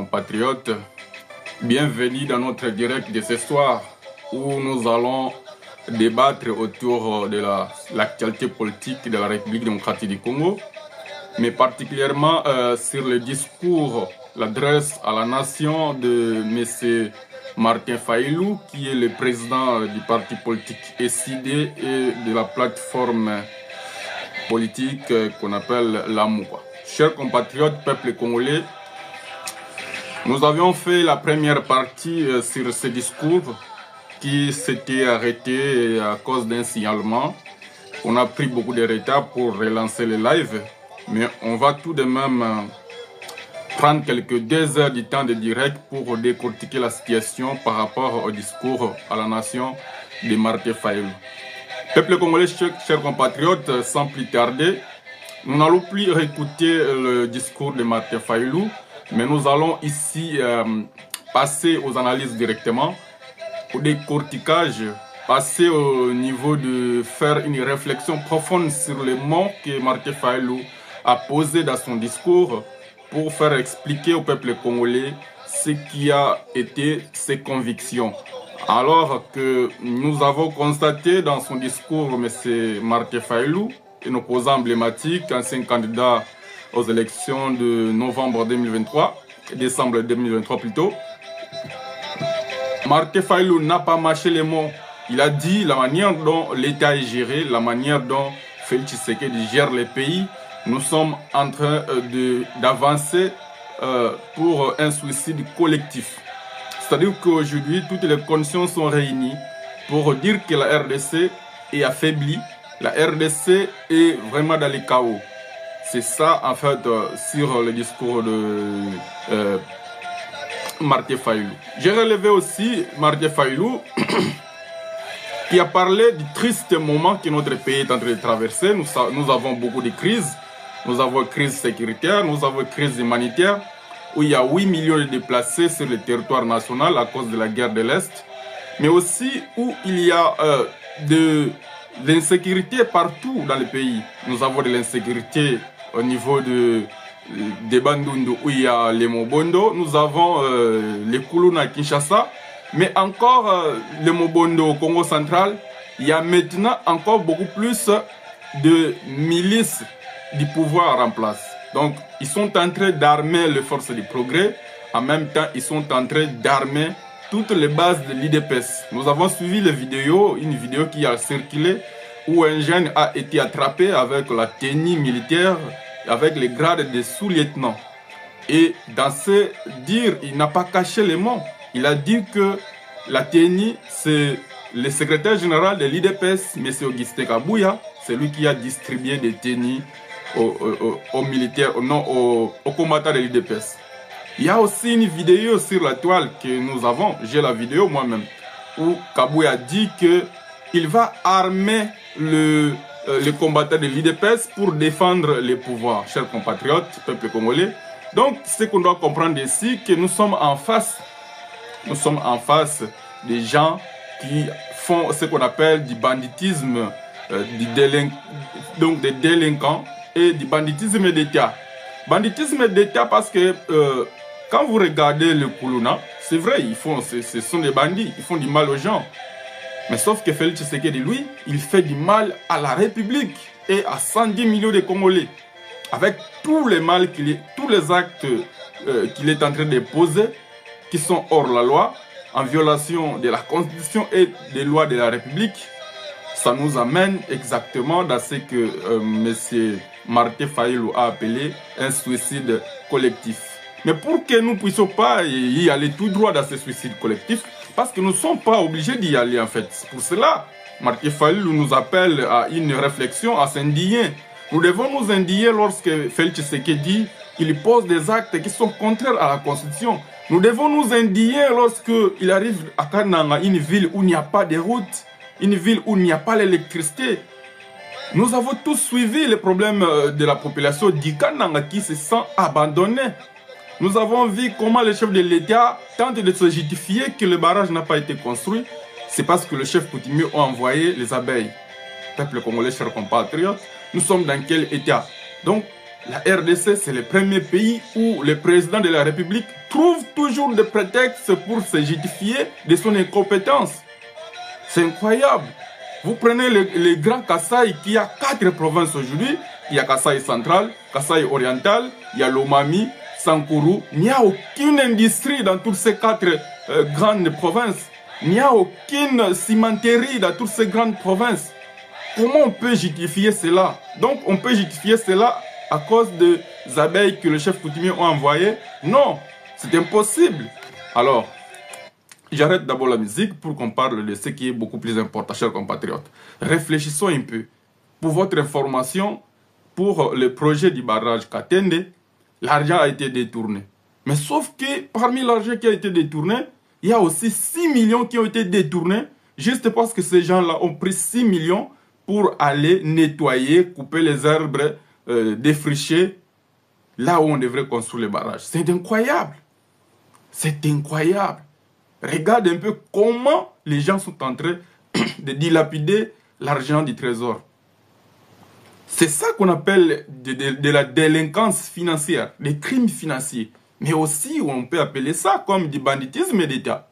compatriotes. Bienvenue dans notre direct de ce soir où nous allons débattre autour de l'actualité politique de la République démocratique du Congo, mais particulièrement sur le discours, l'adresse à la nation de M. Martin Fayulu, qui est le président du parti politique SID et de la plateforme politique qu'on appelle l'AMU. Chers compatriotes, peuple congolais, nous avions fait la première partie sur ce discours qui s'était arrêté à cause d'un signalement. On a pris beaucoup de retard pour relancer le live, mais on va tout de même prendre quelques 2 heures du temps de direct pour décortiquer la situation par rapport au discours à la nation de Martin Fayulu. Peuple congolais, chers compatriotes, sans plus tarder, nous n'allons plus réécouter le discours de Martin Fayulu, mais nous allons ici passer aux analyses directement, au décortiquage, passer au niveau de faire une réflexion profonde sur les mots que Martin Fayulu a posés dans son discours pour faire expliquer au peuple congolais ce qui a été ses convictions. Alors que nous avons constaté dans son discours, M. Martin Fayulu, un opposant emblématique, ancien candidat aux élections de novembre 2023, décembre 2023 plutôt, Martin Fayulu n'a pas mâché les mots. Il a dit la manière dont l'État est géré, la manière dont Félix Tshisekedi gère les pays. Nous sommes en train d'avancer pour un suicide collectif. C'est-à-dire qu'aujourd'hui, toutes les conditions sont réunies pour dire que la RDC est affaiblie. La RDC est vraiment dans les chaos. C'est ça, en fait, sur le discours de Martin Fayulu. J'ai relevé aussi Martin Fayulu qui a parlé du triste moment que notre pays est en train de traverser. Nous avons beaucoup de crises. Nous avons crise sécuritaire, nous avons crise humanitaire, où il y a 8 millions de déplacés sur le territoire national à cause de la guerre de l'Est, mais aussi où il y a de l'insécurité partout dans le pays. Nous avons de l'insécurité au niveau des Bandundu, où il y a les Mobondo, nous avons les Kuluna à Kinshasa, mais encore les Mobondo au Congo central, il y a maintenant encore beaucoup plus de milices du pouvoir en place. Donc, ils sont en train d'armer les forces du progrès. En même temps, ils sont en train d'armer toutes les bases de l'IDPS. Nous avons suivi une vidéo qui a circulé où un jeune a été attrapé avec la tenue militaire, avec les grades de sous-lieutenant. Et dans ce dire, il n'a pas caché les mots. Il a dit que la tenue, c'est le secrétaire général de l'IDPS, M. Augustin Kabouya, c'est lui qui a distribué des tenues aux militaires, non aux combattants de l'IDPS. Il y a aussi une vidéo sur la toile que nous avons, j'ai la vidéo moi-même, où Kabouya dit qu'il va armer les combattants de l'IDPS pour défendre les pouvoirs. Chers compatriotes, peuple congolais, donc ce qu'on doit comprendre ici, que nous sommes en face des gens qui font ce qu'on appelle du banditisme, donc des délinquants, et du banditisme d'État. Banditisme d'État parce que quand vous regardez le Kuluna, c'est vrai, ce sont des bandits, ils font du mal aux gens. Mais sauf que Félix Tshisekedi, lui, il fait du mal à la République et à 110 millions de Congolais. Avec tous les mal tous les actes qu'il est en train de poser, qui sont hors la loi, en violation de la Constitution et des lois de la République, ça nous amène exactement dans ce que M. Martin Fayulu a appelé un suicide collectif. Mais pour que nous ne puissions pas y aller tout droit dans ce suicide collectif, parce que nous ne sommes pas obligés d'y aller en fait. Pour cela, Martin Fayulu nous appelle à une réflexion, à s'indigner. Nous devons nous indigner lorsque Félix Tshisekedi il pose des actes qui sont contraires à la Constitution. Nous devons nous indigner lorsqu'il arrive à Kananga, une ville où il n'y a pas de route, une ville où il n'y a pas l'électricité. Nous avons tous suivi les problèmes de la population d'Ikananga qui se sent abandonnée. Nous avons vu comment le chef de l'État tente de se justifier que le barrage n'a pas été construit. C'est parce que le chef coutumier a envoyé les abeilles. Peuple congolais, chers compatriotes, nous sommes dans quel état? Donc, la RDC, c'est le premier pays où le président de la République trouve toujours des prétextes pour se justifier de son incompétence. C'est incroyable. Vous prenez le Grand Kasaï qui a 4 provinces aujourd'hui. Il y a Kasaï central, Kasaï oriental, il y a Lomami, Sankuru. Il n'y a aucune industrie dans toutes ces 4 grandes provinces. Il n'y a aucune cimenterie dans toutes ces grandes provinces. Comment on peut justifier cela? Donc on peut justifier cela à cause des abeilles que le chef coutumier a envoyées? Non, c'est impossible. Alors, j'arrête d'abord la musique pour qu'on parle de ce qui est beaucoup plus important, chers compatriotes. Réfléchissons un peu. Pour votre information, pour le projet du barrage Katende, l'argent a été détourné. Mais sauf que parmi l'argent qui a été détourné, il y a aussi 6 millions qui ont été détournés juste parce que ces gens-là ont pris 6 millions pour aller nettoyer, couper les arbres, défricher là où on devrait construire les barrages. C'est incroyable. C'est incroyable. Regarde un peu comment les gens sont en train de dilapider l'argent du trésor. C'est ça qu'on appelle de la délinquance financière, des crimes financiers. Mais aussi, on peut appeler ça comme du banditisme d'État.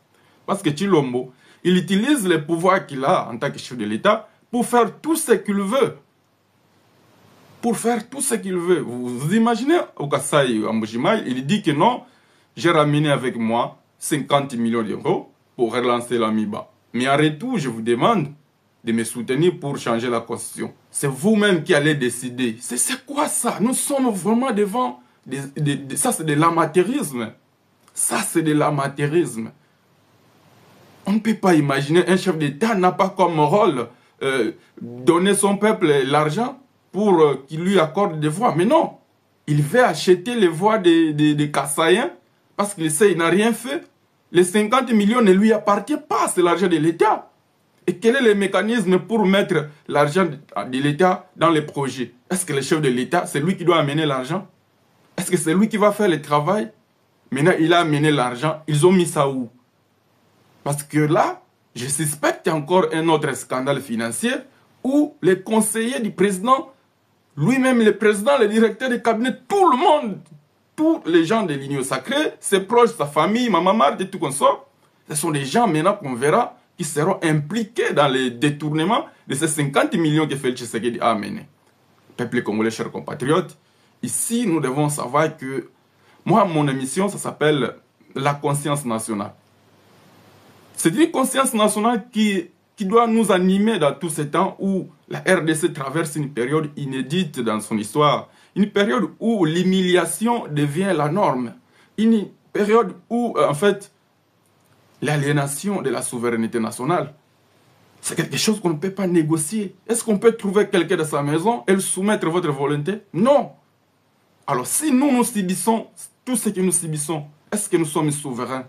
Parce que Tshilombo, il utilise les pouvoirs qu'il a en tant que chef de l'État pour faire tout ce qu'il veut. Pour faire tout ce qu'il veut. Vous imaginez, au Kasaï, à Mbujimaï, il dit que non, j'ai ramené avec moi 50 millions d'euros pour relancer l'AMIBA. Mais en retour, je vous demande de me soutenir pour changer la constitution. C'est vous-même qui allez décider. C'est quoi ça? Nous sommes vraiment devant... ça, c'est de l'amateurisme. Ça, c'est de l'amateurisme. On ne peut pas imaginer un chef d'État n'a pas comme rôle donner son peuple l'argent pour qu'il lui accorde des voix. Mais non, il veut acheter les voix des Kasaïens parce qu'il sait qu'il n'a rien fait. Les 50 millions ne lui appartiennent pas, c'est l'argent de l'État. Et quel est le mécanisme pour mettre l'argent de l'État dans les projets? Est-ce que le chef de l'État, c'est lui qui doit amener l'argent? Est-ce que c'est lui qui va faire le travail? Maintenant, il a amené l'argent, ils ont mis ça où? Parce que là, je suspecte encore un autre scandale financier où les conseillers du président, lui-même le président, le directeur de cabinet, tout le monde, tous les gens de l'Union sacrée, ses proches, sa famille, Maman Marthe et tout comme ça, ce sont des gens maintenant qu'on verra qui seront impliqués dans les détournements de ces 50 millions que Félix Tshisekedi a amenés. Peuple congolais, chers compatriotes, ici nous devons savoir que moi, mon émission, ça s'appelle La conscience nationale. C'est une conscience nationale qui doit nous animer dans tous ces temps où la RDC traverse une période inédite dans son histoire. Une période où l'humiliation devient la norme. Une période où, en fait, l'aliénation de la souveraineté nationale, c'est quelque chose qu'on ne peut pas négocier. Est-ce qu'on peut trouver quelqu'un dans sa maison et le soumettre à votre volonté? Non. Alors, si nous subissons tout ce que nous subissons, est-ce que nous sommes souverains?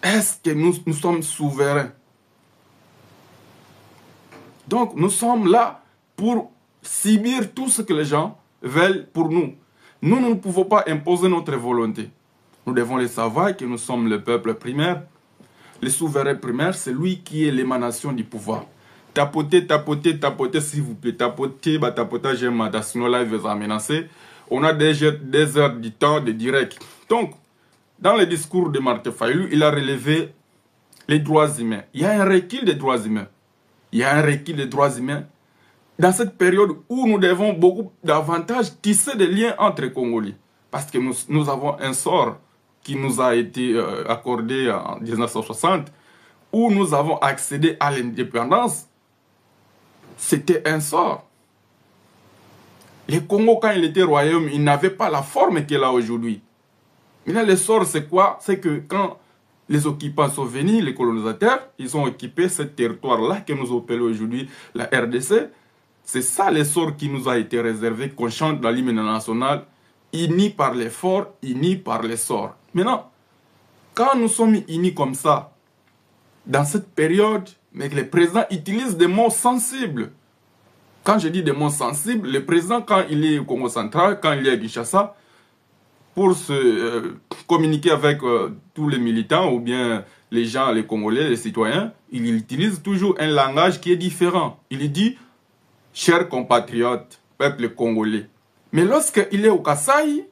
Est-ce que nous sommes souverains? Donc, nous sommes là pour subir tout ce que les gens veulent pour nous. Nous ne pouvons pas imposer notre volonté. Nous devons le savoir que nous sommes le peuple primaire. Le souverain primaire, c'est lui qui est l'émanation du pouvoir. Tapotez, tapotez, tapotez, s'il vous plaît. Tapotez, tapotage, sinon là, il va amenacer. On a des heures du temps de direct. Donc, dans le discours de Martin Fayulu, il a relevé les droits humains. Il y a un recul des droits humains. Il y a un recul des droits humains dans cette période où nous devons beaucoup davantage tisser des liens entre Congolais. Parce que nous avons un sort qui nous a été accordé en 1960, où nous avons accédé à l'indépendance. C'était un sort. Le Congo, quand il était royaume, il n'avait pas la forme qu'il a aujourd'hui. Maintenant, le sort, c'est quoi? C'est que quand les occupants sont venus, les colonisateurs, ils ont occupé ce territoire-là que nous appelons aujourd'hui la RDC. C'est ça le sort qui nous a été réservé, qu'on chante dans l'hymne national, unis par l'effort, unis par le sort. Maintenant, quand nous sommes unis comme ça, dans cette période, mais que le président utilise des mots sensibles. Quand je dis des mots sensibles, le président, quand il est au Congo central, quand il est à Kinshasa, pour se communiquer avec tous les militants ou bien les gens, les Congolais, les citoyens, il utilise toujours un langage qui est différent. Il dit « chers compatriotes, peuple congolais ». Mais lorsqu'il est au Kasaï,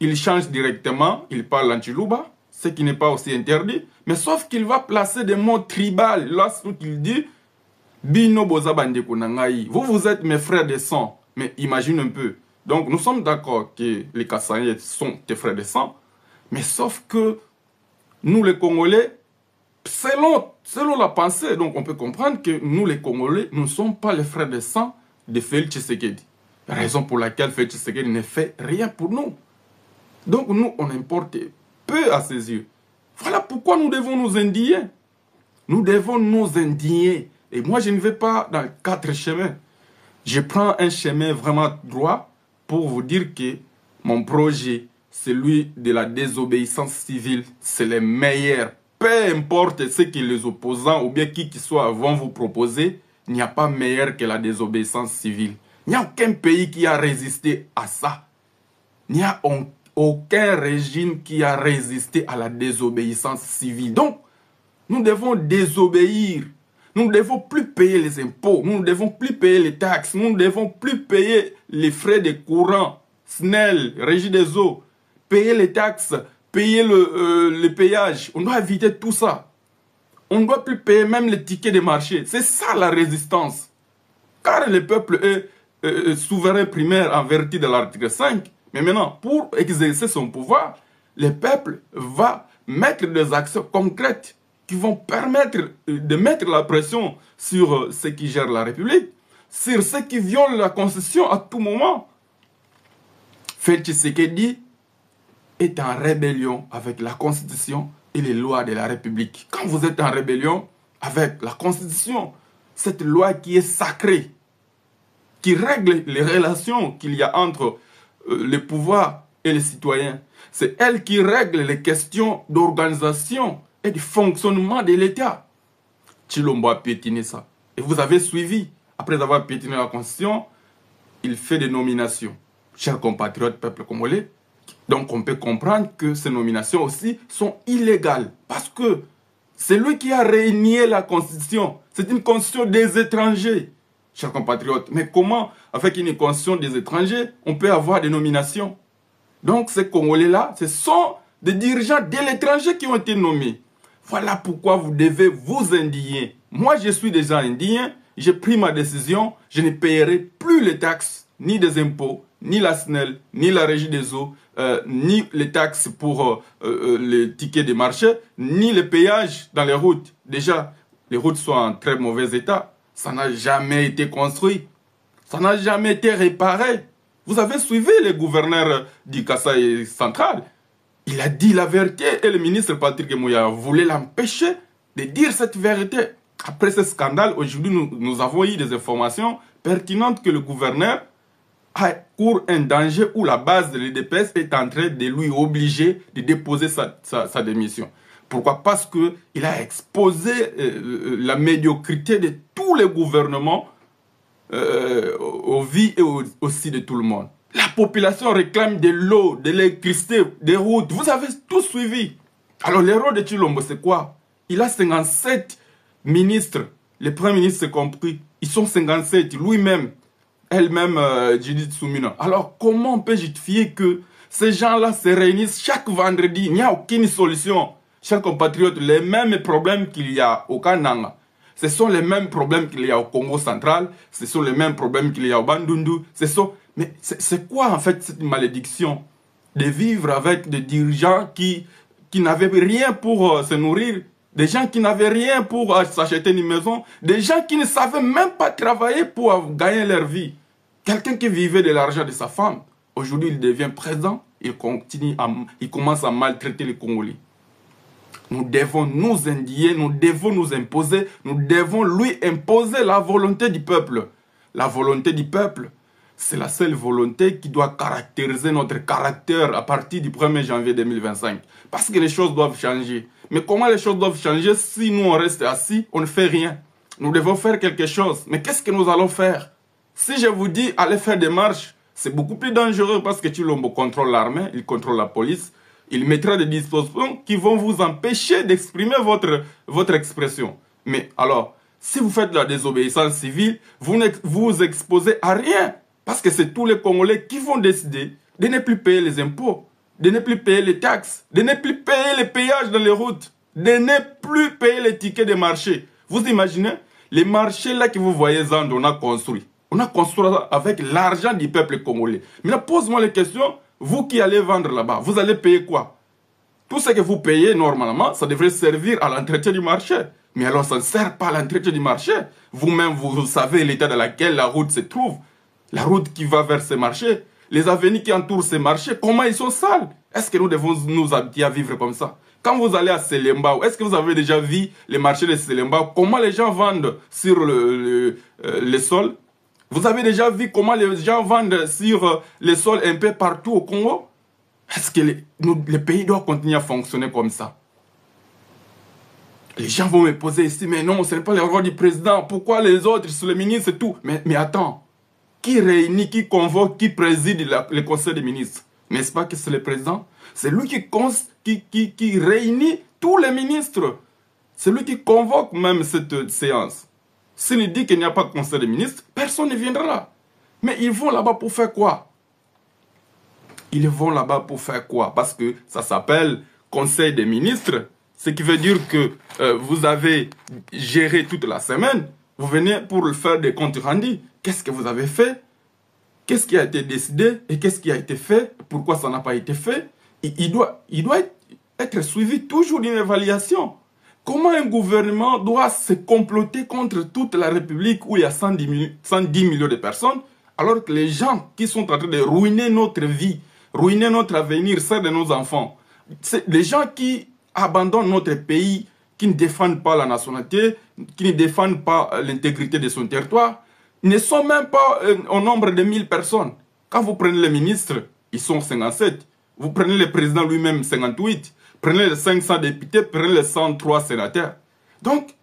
il change directement, il parle en Chiluba, ce qui n'est pas aussi interdit, mais sauf qu'il va placer des mots tribaux lorsqu'il dit Bino Boza Bandeko Nangaï. Vous êtes mes frères de sang. Mais imagine un peu. Donc nous sommes d'accord que les Kassaïens sont tes frères de sang, mais sauf que nous les Congolais, selon la pensée, donc on peut comprendre que nous les Congolais, nous ne sommes pas les frères de sang de Félix Tshisekedi. Raison pour laquelle Félix Tshisekedi ne fait rien pour nous. Donc nous, on importe peu à ses yeux. Voilà pourquoi nous devons nous indigner. Nous devons nous indigner. Et moi, je ne vais pas dans 4 chemins. Je prends un chemin vraiment droit pour vous dire que mon projet, celui de la désobéissance civile, c'est le meilleur. Peu importe ce que les opposants ou bien qui que soit vont vous proposer, il n'y a pas meilleur que la désobéissance civile. Il n'y a aucun pays qui a résisté à ça. Il n'y a aucun régime qui a résisté à la désobéissance civile. Donc, nous devons désobéir. Nous ne devons plus payer les impôts, nous ne devons plus payer les taxes, nous ne devons plus payer les frais de courant, SNEL, Régie des eaux, payer les taxes, payer le péage. On doit éviter tout ça. On ne doit plus payer même les tickets de marché. C'est ça la résistance. Car le peuple est souverain primaire en vertu de l'article 5. Mais maintenant, pour exercer son pouvoir, le peuple va mettre des actions concrètes qui vont permettre de mettre la pression sur ceux qui gèrent la République, sur ceux qui violent la Constitution à tout moment. Félix Tshisekedi est en rébellion avec la Constitution et les lois de la République. Quand vous êtes en rébellion avec la Constitution, cette loi qui est sacrée, qui règle les relations qu'il y a entre le pouvoir et les citoyens, c'est elle qui règle les questions d'organisation et du fonctionnement de l'État. Tshilombo a piétiné ça. Et vous avez suivi, après avoir piétiné la Constitution, il fait des nominations. Chers compatriotes, peuple congolais, donc on peut comprendre que ces nominations aussi sont illégales. Parce que c'est lui qui a régné la Constitution. C'est une Constitution des étrangers, chers compatriotes. Mais comment, avec une Constitution des étrangers, on peut avoir des nominations? Donc ces Congolais-là, ce sont des dirigeants de l'étranger qui ont été nommés. Voilà pourquoi vous devez vous indigner. Moi, je suis déjà indigné. J'ai pris ma décision. Je ne payerai plus les taxes, ni des impôts, ni la SNEL, ni la Régie des eaux, ni les taxes pour les tickets de marché, ni les péages dans les routes. Déjà, les routes sont en très mauvais état. Ça n'a jamais été construit. Ça n'a jamais été réparé. Vous avez suivi le gouverneur du Kasaï central. Il a dit la vérité et le ministre Patrick Mouya voulait l'empêcher de dire cette vérité. Après ce scandale, aujourd'hui, nous avons eu des informations pertinentes que le gouverneur court un danger où la base de l'UDPS est en train de lui obliger de déposer sa démission. Pourquoi? Parce qu'il a exposé la médiocrité de tous les gouvernements aux vies et aussi de tout le monde. La population réclame de l'eau, de l'électricité, des routes. Vous avez tout suivi. Alors l'erreur de Tshilombo, c'est quoi? Il a 57 ministres, les premiers ministres compris. Ils sont 57, lui-même, elle-même, Judith Soumina. Alors comment on peut justifier que ces gens-là se réunissent chaque vendredi? Il n'y a aucune solution. Chers compatriotes, les mêmes problèmes qu'il y a au Kananga, ce sont les mêmes problèmes qu'il y a au Congo central, ce sont les mêmes problèmes qu'il y a au Bandundu, mais c'est quoi en fait cette malédiction de vivre avec des dirigeants qui n'avaient rien pour se nourrir, des gens qui n'avaient rien pour s'acheter une maison, des gens qui ne savaient même pas travailler pour gagner leur vie. Quelqu'un qui vivait de l'argent de sa femme, aujourd'hui il devient présent, il commence à maltraiter les Congolais. Nous devons nous indigner, nous devons nous imposer, nous devons lui imposer la volonté du peuple. La volonté du peuple, c'est la seule volonté qui doit caractériser notre caractère à partir du 1er janvier 2025. Parce que les choses doivent changer. Mais comment les choses doivent changer si nous on reste assis, on ne fait rien? Nous devons faire quelque chose. Mais qu'est-ce que nous allons faire? Si je vous dis allez faire des marches, c'est beaucoup plus dangereux parce que Tshilombo contrôle l'armée, il contrôle la police. Il mettra des dispositions qui vont vous empêcher d'exprimer votre expression. Mais alors, si vous faites de la désobéissance civile, vous ne vous exposez à rien. Parce que c'est tous les Congolais qui vont décider de ne plus payer les impôts, de ne plus payer les taxes, de ne plus payer les péages dans les routes, de ne plus payer les tickets de marché. Vous imaginez, les marchés là que vous voyez, Zand, on a construit. On a construit avec l'argent du peuple congolais. Maintenant, pose-moi les questions. Vous qui allez vendre là-bas, vous allez payer quoi? Tout ce que vous payez normalement, ça devrait servir à l'entretien du marché. Mais alors, ça ne sert pas à l'entretien du marché. Vous-même, vous savez l'état dans lequel la route se trouve. La route qui va vers ces marchés. Les avenues qui entourent ces marchés, comment ils sont sales? Est-ce que nous devons nous habituer à vivre comme ça? Quand vous allez à Selembao, est-ce que vous avez déjà vu les marchés de Selembao? Comment les gens vendent sur les sols? Vous avez déjà vu comment les gens vendent sur les sols un peu partout au Congo? Est-ce que le pays doit continuer à fonctionner comme ça? Les gens vont me poser ici, mais non, ce n'est pas le rôle du président. Pourquoi les autres, sur les ministres et tout? Mais attends, qui réunit, qui convoque, qui préside le conseil des ministres? N'est-ce pas que c'est le président? C'est lui qui réunit tous les ministres. C'est lui qui convoque même cette séance. S'il dit qu'il n'y a pas de conseil des ministres, personne ne viendra là. Mais ils vont là-bas pour faire quoi? Ils vont là-bas pour faire quoi? Parce que ça s'appelle conseil des ministres. Ce qui veut dire que vous avez géré toute la semaine. Vous venez pour faire des comptes rendus. Qu'est-ce que vous avez fait? Qu'est-ce qui a été décidé? Et qu'est-ce qui a été fait? Pourquoi ça n'a pas été fait? Il doit être suivi toujours d'une évaluation. Comment un gouvernement doit se comploter contre toute la République où il y a 110 millions de personnes, alors que les gens qui sont en train de ruiner notre vie, ruiner notre avenir, celle de nos enfants, c'est les gens qui abandonnent notre pays, qui ne défendent pas la nationalité, qui ne défendent pas l'intégrité de son territoire, ne sont même pas au nombre de 1000 personnes. Quand vous prenez les ministres, ils sont 57. Vous prenez le président lui-même, 58. Prenez les 500 députés, prenez les 103 sénateurs. Donc,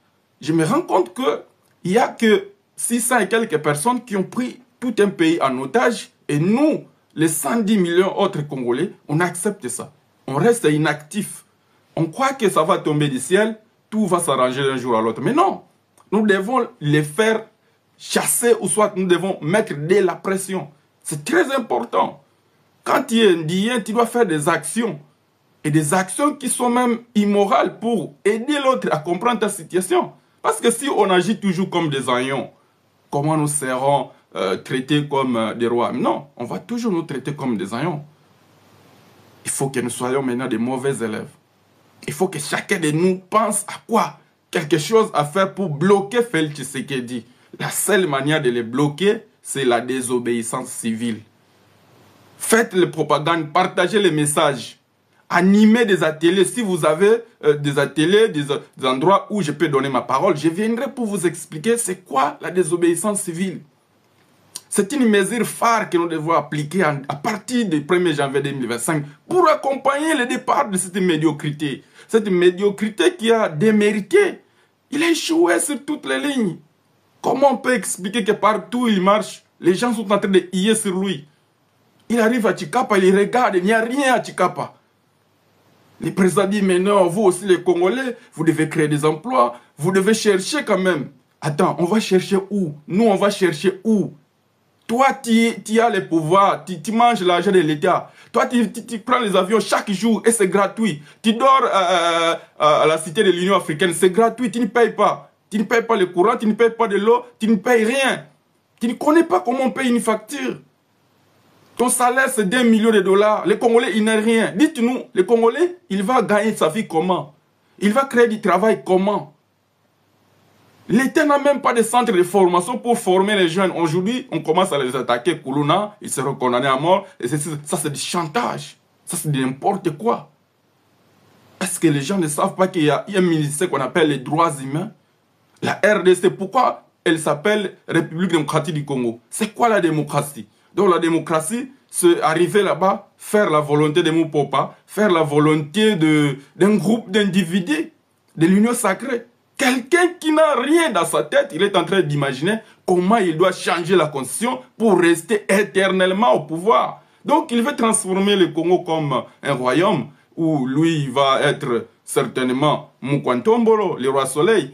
je me rends compte qu'il n'y a que 600 et quelques personnes qui ont pris tout un pays en otage. Et nous, les 110 millions autres Congolais, on accepte ça. On reste inactifs. On croit que ça va tomber du ciel, tout va s'arranger d'un jour à l'autre. Mais non, nous devons les faire chasser ou soit nous devons mettre de la pression. C'est très important. Quand tu es indien, tu dois faire des actions. Et des actions qui sont même immorales pour aider l'autre à comprendre ta situation. Parce que si on agit toujours comme des agnons, comment nous serons traités comme des rois? Non, on va toujours nous traiter comme des agnons. Il faut que nous soyons maintenant des mauvais élèves. Il faut que chacun de nous pense à quoi? Quelque chose à faire pour bloquer Félix Tshisekedi. La seule manière de les bloquer, c'est la désobéissance civile. Faites les propagandes, partagez les messages. Animer des ateliers. Si vous avez des ateliers, des endroits où je peux donner ma parole, je viendrai pour vous expliquer c'est quoi la désobéissance civile. C'est une mesure phare que nous devons appliquer à partir du 1er janvier 2025 pour accompagner le départ de cette médiocrité. Cette médiocrité qui a démérité. Il a échoué sur toutes les lignes. Comment on peut expliquer que partout où il marche, les gens sont en train de hier sur lui? Il arrive à Tshikapa, il regarde, il n'y a rien à Tshikapa. Le président dit, mais non, vous aussi les Congolais, vous devez créer des emplois, vous devez chercher quand même. Attends, on va chercher où? Nous, on va chercher où? Toi, tu as le pouvoir, tu manges l'argent de l'État. Toi, tu prends les avions chaque jour et c'est gratuit. Tu dors à la cité de l'Union africaine, c'est gratuit, tu ne payes pas. Tu ne payes pas le courant, tu ne payes pas de l'eau, tu ne payes rien. Tu ne connais pas comment on paye une facture. Ton salaire, c'est d'1 million de dollars. Les Congolais, ils n'ont rien. Dites-nous, les Congolais, il va gagner sa vie comment? Il va créer du travail comment? L'État n'a même pas de centre de formation pour former les jeunes. Aujourd'hui, on commence à les attaquer. Koulouna, ils seront condamnés à mort. Et ça, c'est du chantage. Ça, c'est n'importe quoi. Est-ce que les gens ne savent pas qu'il y a un ministère qu'on appelle les droits humains? La RDC, pourquoi elle s'appelle République démocratique du Congo? C'est quoi la démocratie? Donc la démocratie, c'est arriver là-bas, faire la volonté de mon papa, faire la volonté d'un groupe d'individus, de l'union sacrée. Quelqu'un qui n'a rien dans sa tête, il est en train d'imaginer comment il doit changer la constitution pour rester éternellement au pouvoir. Donc il veut transformer le Congo comme un royaume où lui va être certainement Mukwantombolo, le roi soleil,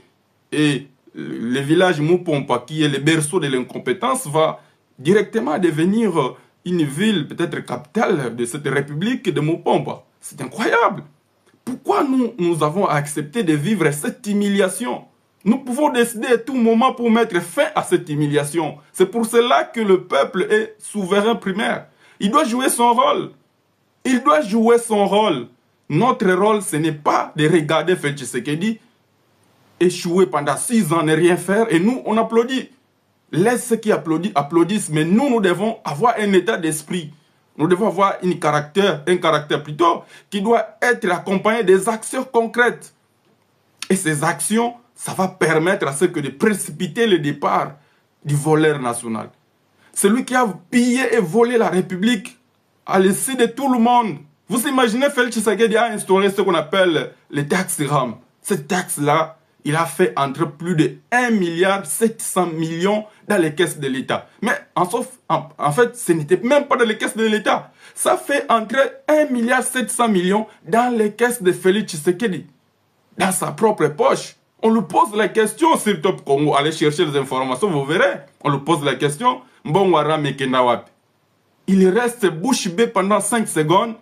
et le village Mupompa, qui est le berceau de l'incompétence, directement devenir une ville, peut-être capitale de cette république de Mopomba. C'est incroyable. Pourquoi nous avons accepté de vivre cette humiliation? Nous pouvons décider à tout moment pour mettre fin à cette humiliation. C'est pour cela que le peuple est souverain primaire. Il doit jouer son rôle. Il doit jouer son rôle. Notre rôle, ce n'est pas de regarder Félix Tshisekedi échouer pendant 6 ans, ne rien faire, et nous, on applaudit. Laisse ceux qui applaudissent, mais nous devons avoir un état d'esprit. Nous devons avoir un caractère plutôt, qui doit être accompagné des actions concrètes. Et ces actions, ça va permettre à ceux que de précipiter le départ du voleur national. Celui qui a pillé et volé la République à l'essai de tout le monde. Vous imaginez, Félix Tshisekedi a instauré ce qu'on appelle les taxes RAM. Cette taxe-là, il a fait entrer plus de 1,7 milliard dans les caisses de l'État. Mais en fait, ce n'était même pas dans les caisses de l'État. Ça fait entrer 1,7 milliard dans les caisses de Félix Tshisekedi. Dans sa propre poche. On lui pose la question sur Top Congo. Allez chercher les informations, vous verrez. On lui pose la question. Il reste bouche bée pendant 5 secondes.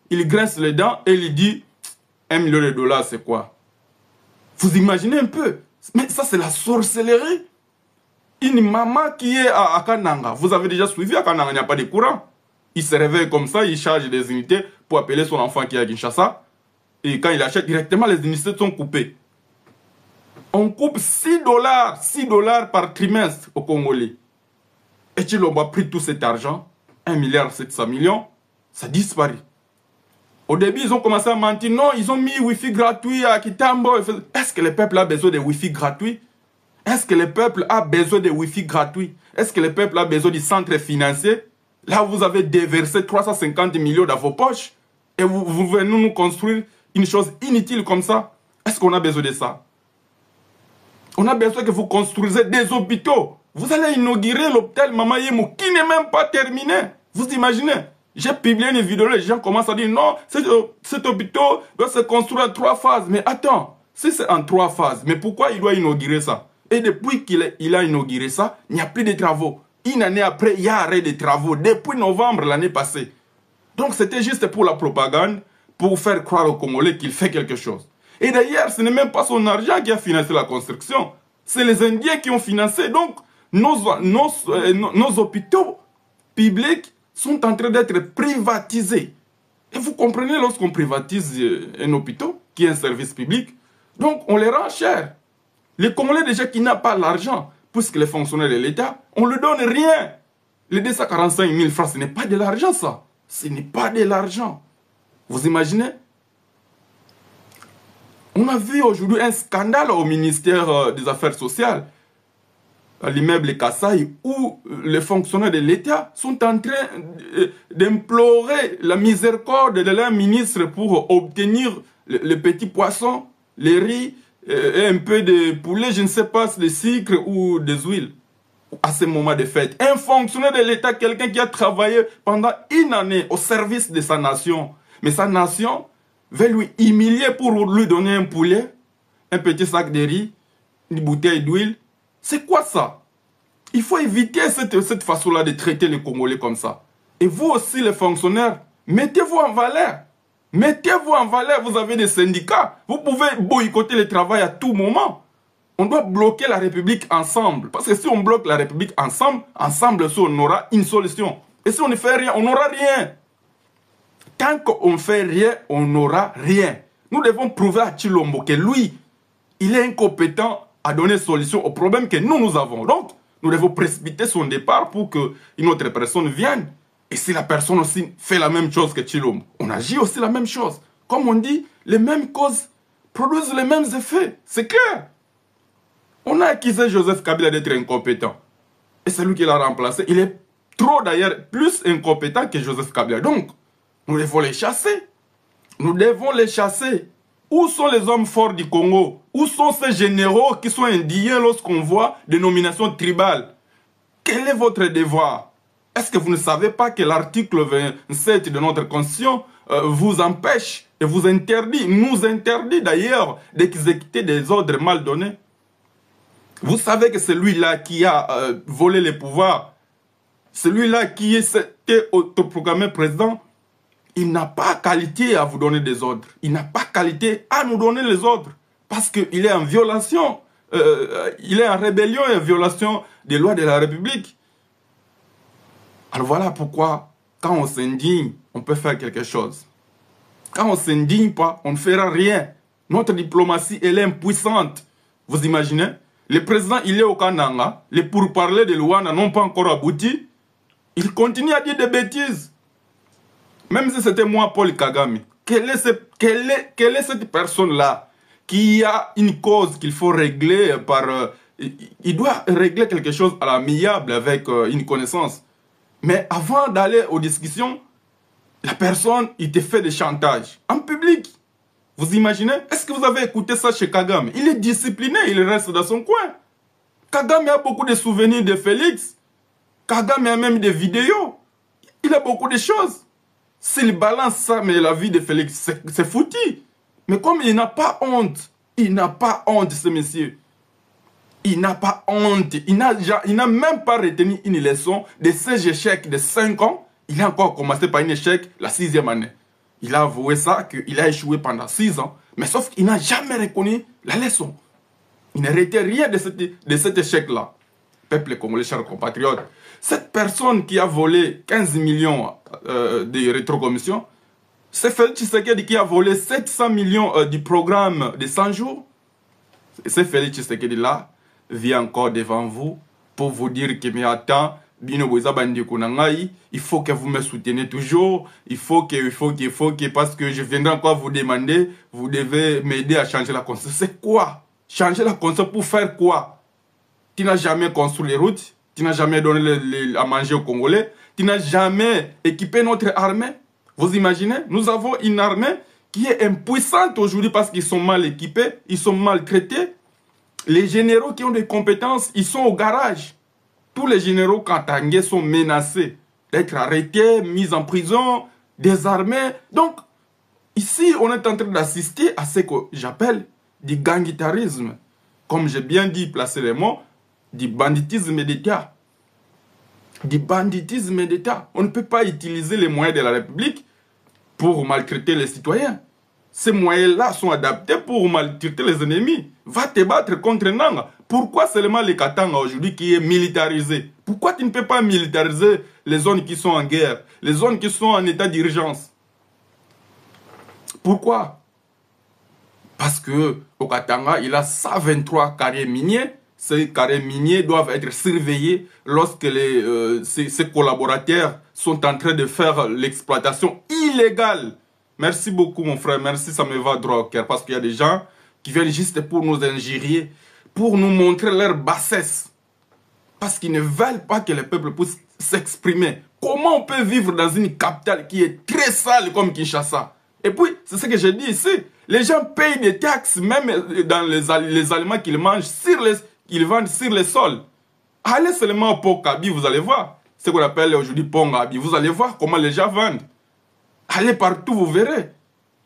Il grince les dents et il dit 1 million de dollars, c'est quoi? Vous imaginez un peu? Mais ça, c'est la sorcellerie. Une maman qui est à Kananga. Vous avez déjà suivi à Kananga, il n'y a pas de courant. Il se réveille comme ça, il charge des unités pour appeler son enfant qui est à Kinshasa. Et quand il achète directement, les unités sont coupées. On coupe 6 dollars par trimestre au Congolais. Et Tshilombo a pris tout cet argent, 1,7 milliard, ça disparaît. Au début, ils ont commencé à mentir. Non, ils ont mis Wi-Fi gratuit à Kitambo. Est-ce que le peuple a besoin de Wi-Fi gratuit? Est-ce que le peuple a besoin de Wi-Fi gratuit? Est-ce que le peuple a besoin du centre financier? Là, vous avez déversé 350 millions dans vos poches. Et vous venez nous construire une chose inutile comme ça. Est-ce qu'on a besoin de ça? On a besoin que vous construisez des hôpitaux. Vous allez inaugurer l'hôpital Mama Yemou qui n'est même pas terminé. Vous imaginez? J'ai publié une vidéo, les gens commencent à dire non, cet hôpital doit se construire en 3 phases. Mais attends, si c'est en 3 phases, mais pourquoi il doit inaugurer ça? Et depuis qu'il a inauguré ça, il n'y a plus de travaux. Une année après, il y a arrêt de travaux. Depuis novembre l'année passée. Donc c'était juste pour la propagande, pour faire croire aux Congolais qu'il fait quelque chose. Et d'ailleurs, ce n'est même pas son argent qui a financé la construction. C'est les Indiens qui ont financé. Donc, nos hôpitaux publics sont en train d'être privatisés. Et vous comprenez, lorsqu'on privatise un hôpital, qui est un service public, donc on les rend cher. Les Congolais déjà qui n'ont pas l'argent, puisque les fonctionnaires de l'État, on ne leur donne rien. Les 245 000 francs, ce n'est pas de l'argent ça. Ce n'est pas de l'argent. Vous imaginez? On a vu aujourd'hui un scandale au ministère des Affaires sociales, à l'immeuble Kassai, où les fonctionnaires de l'État sont en train d'implorer la miséricorde de leur ministre pour obtenir le petit poisson, les riz, et un peu de poulet, je ne sais pas, de sucre ou des huiles. À ce moment de fête, un fonctionnaire de l'État, quelqu'un qui a travaillé pendant une année au service de sa nation, mais sa nation veut lui humilier pour lui donner un poulet, un petit sac de riz, une bouteille d'huile. C'est quoi ça? Il faut éviter cette façon-là de traiter les Congolais comme ça. Et vous aussi, les fonctionnaires, mettez-vous en valeur. Mettez-vous en valeur, vous avez des syndicats. Vous pouvez boycotter le travail à tout moment. On doit bloquer la République ensemble. Parce que si on bloque la République ensemble, on aura une solution. Et si on ne fait rien, on n'aura rien. Tant qu'on ne fait rien, on n'aura rien. Nous devons prouver à Tshilombo que lui, il est incompétent à donner solution aux problèmes que nous avons. Donc, nous devons précipiter son départ pour qu'une autre personne vienne. Et si la personne aussi fait la même chose que Tshilombo, on agit aussi la même chose. Comme on dit, les mêmes causes produisent les mêmes effets. C'est clair. On a accusé Joseph Kabila d'être incompétent. Et c'est lui qui l'a remplacé. Il est trop d'ailleurs plus incompétent que Joseph Kabila. Donc, nous devons les chasser. Nous devons les chasser. Où sont les hommes forts du Congo? Où sont ces généraux qui sont indignés lorsqu'on voit des nominations tribales? Quel est votre devoir? Est-ce que vous ne savez pas que l'article 27 de notre Constitution vous empêche et vous interdit, nous interdit d'ailleurs d'exécuter des ordres mal donnés? Vous savez que celui-là qui a volé les pouvoirs, celui-là qui était autoproclamé président, il n'a pas qualité à vous donner des ordres. Il n'a pas qualité à nous donner les ordres. Parce qu'il est en violation, il est en rébellion et en violation des lois de la République. Alors voilà pourquoi, quand on s'indigne, on peut faire quelque chose. Quand on ne s'indigne pas, on ne fera rien. Notre diplomatie, elle est impuissante. Vous imaginez? Le président, il est au Kananga. Les pourparlers de Luanda n'ont pas encore abouti. Il continue à dire des bêtises. Même si c'était moi, Paul Kagame. Quelle est cette personne-là qui a une cause qu'il faut régler par... il doit régler quelque chose à l'amiable avec une connaissance. Mais avant d'aller aux discussions, la personne, il te fait des chantages en public. Vous imaginez? Est-ce que vous avez écouté ça chez Kagame? Il est discipliné, il reste dans son coin. Kagame a beaucoup de souvenirs de Félix. Kagame a même des vidéos. Il a beaucoup de choses. S'il balance ça, mais la vie de Félix, c'est foutu. Mais comme il n'a pas honte, ce monsieur. Il n'a pas honte. Il n'a même pas retenu une leçon de ces échecs de 5 ans. Il a encore commencé par un échec la 6e année. Il a avoué ça, qu'il a échoué pendant 6 ans. Mais sauf qu'il n'a jamais reconnu la leçon. Il ne retient rien de cet échec-là. Peuple congolais, chers compatriotes. Cette personne qui a volé 15 millions de rétrocommissions, c'est Félix Tshisekedi qui a volé 700 millions du programme de 100 jours. C'est Félix Tshisekedi-là vient encore devant vous pour vous dire que mais attends, il faut que vous me souteniez toujours, il faut que, parce que je viendrai encore vous demander, vous devez m'aider à changer la constitution. C'est quoi? Changer la constitution pour faire quoi? Tu n'as jamais construit les routes, tu n'as jamais donné à manger aux Congolais, tu n'as jamais équipé notre armée. Vous imaginez? Nous avons une armée qui est impuissante aujourd'hui parce qu'ils sont mal équipés, ils sont mal traités. Les généraux qui ont des compétences, ils sont au garage. Tous les généraux katangais sont menacés d'être arrêtés, mis en prison, désarmés. Donc, ici, on est en train d'assister à ce que j'appelle du gangitarisme. Comme j'ai bien dit, placer les mots, du banditisme d'État. Du banditisme d'État. On ne peut pas utiliser les moyens de la République pour maltraiter les citoyens. Ces moyens-là sont adaptés pour maltraiter les ennemis. Va te battre contre Nanga. Pourquoi seulement les Katanga aujourd'hui qui est militarisé? Pourquoi tu ne peux pas militariser les zones qui sont en guerre, les zones qui sont en état d'urgence? Pourquoi? Parce que au Katanga, il a 123 carrières miniers. Ces carrières miniers doivent être surveillés lorsque ses collaborateurs sont en train de faire l'exploitation illégale. Merci beaucoup mon frère, merci, ça me va droit au cœur. Parce qu'il y a des gens qui viennent juste pour nous injurier, pour nous montrer leur bassesse. Parce qu'ils ne veulent pas que le peuple puisse s'exprimer. Comment on peut vivre dans une capitale qui est très sale comme Kinshasa? Et puis, c'est ce que j'ai dit ici. Les gens payent des taxes, même dans les aliments qu'ils mangent, qu'ils vendent sur les sols. Allez seulement au pont Kabi, vous allez voir. Ce qu'on appelle aujourd'hui pont Kabi. Vous allez voir comment les gens vendent. Allez partout, vous verrez.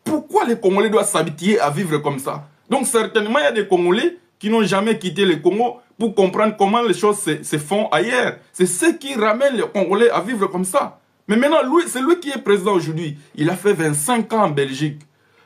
Pourquoi les Congolais doivent s'habituer à vivre comme ça? Donc certainement, il y a des Congolais qui n'ont jamais quitté le Congo pour comprendre comment les choses se font ailleurs. C'est ce qui ramène les Congolais à vivre comme ça. Mais maintenant, c'est lui qui est président aujourd'hui. Il a fait 25 ans en Belgique.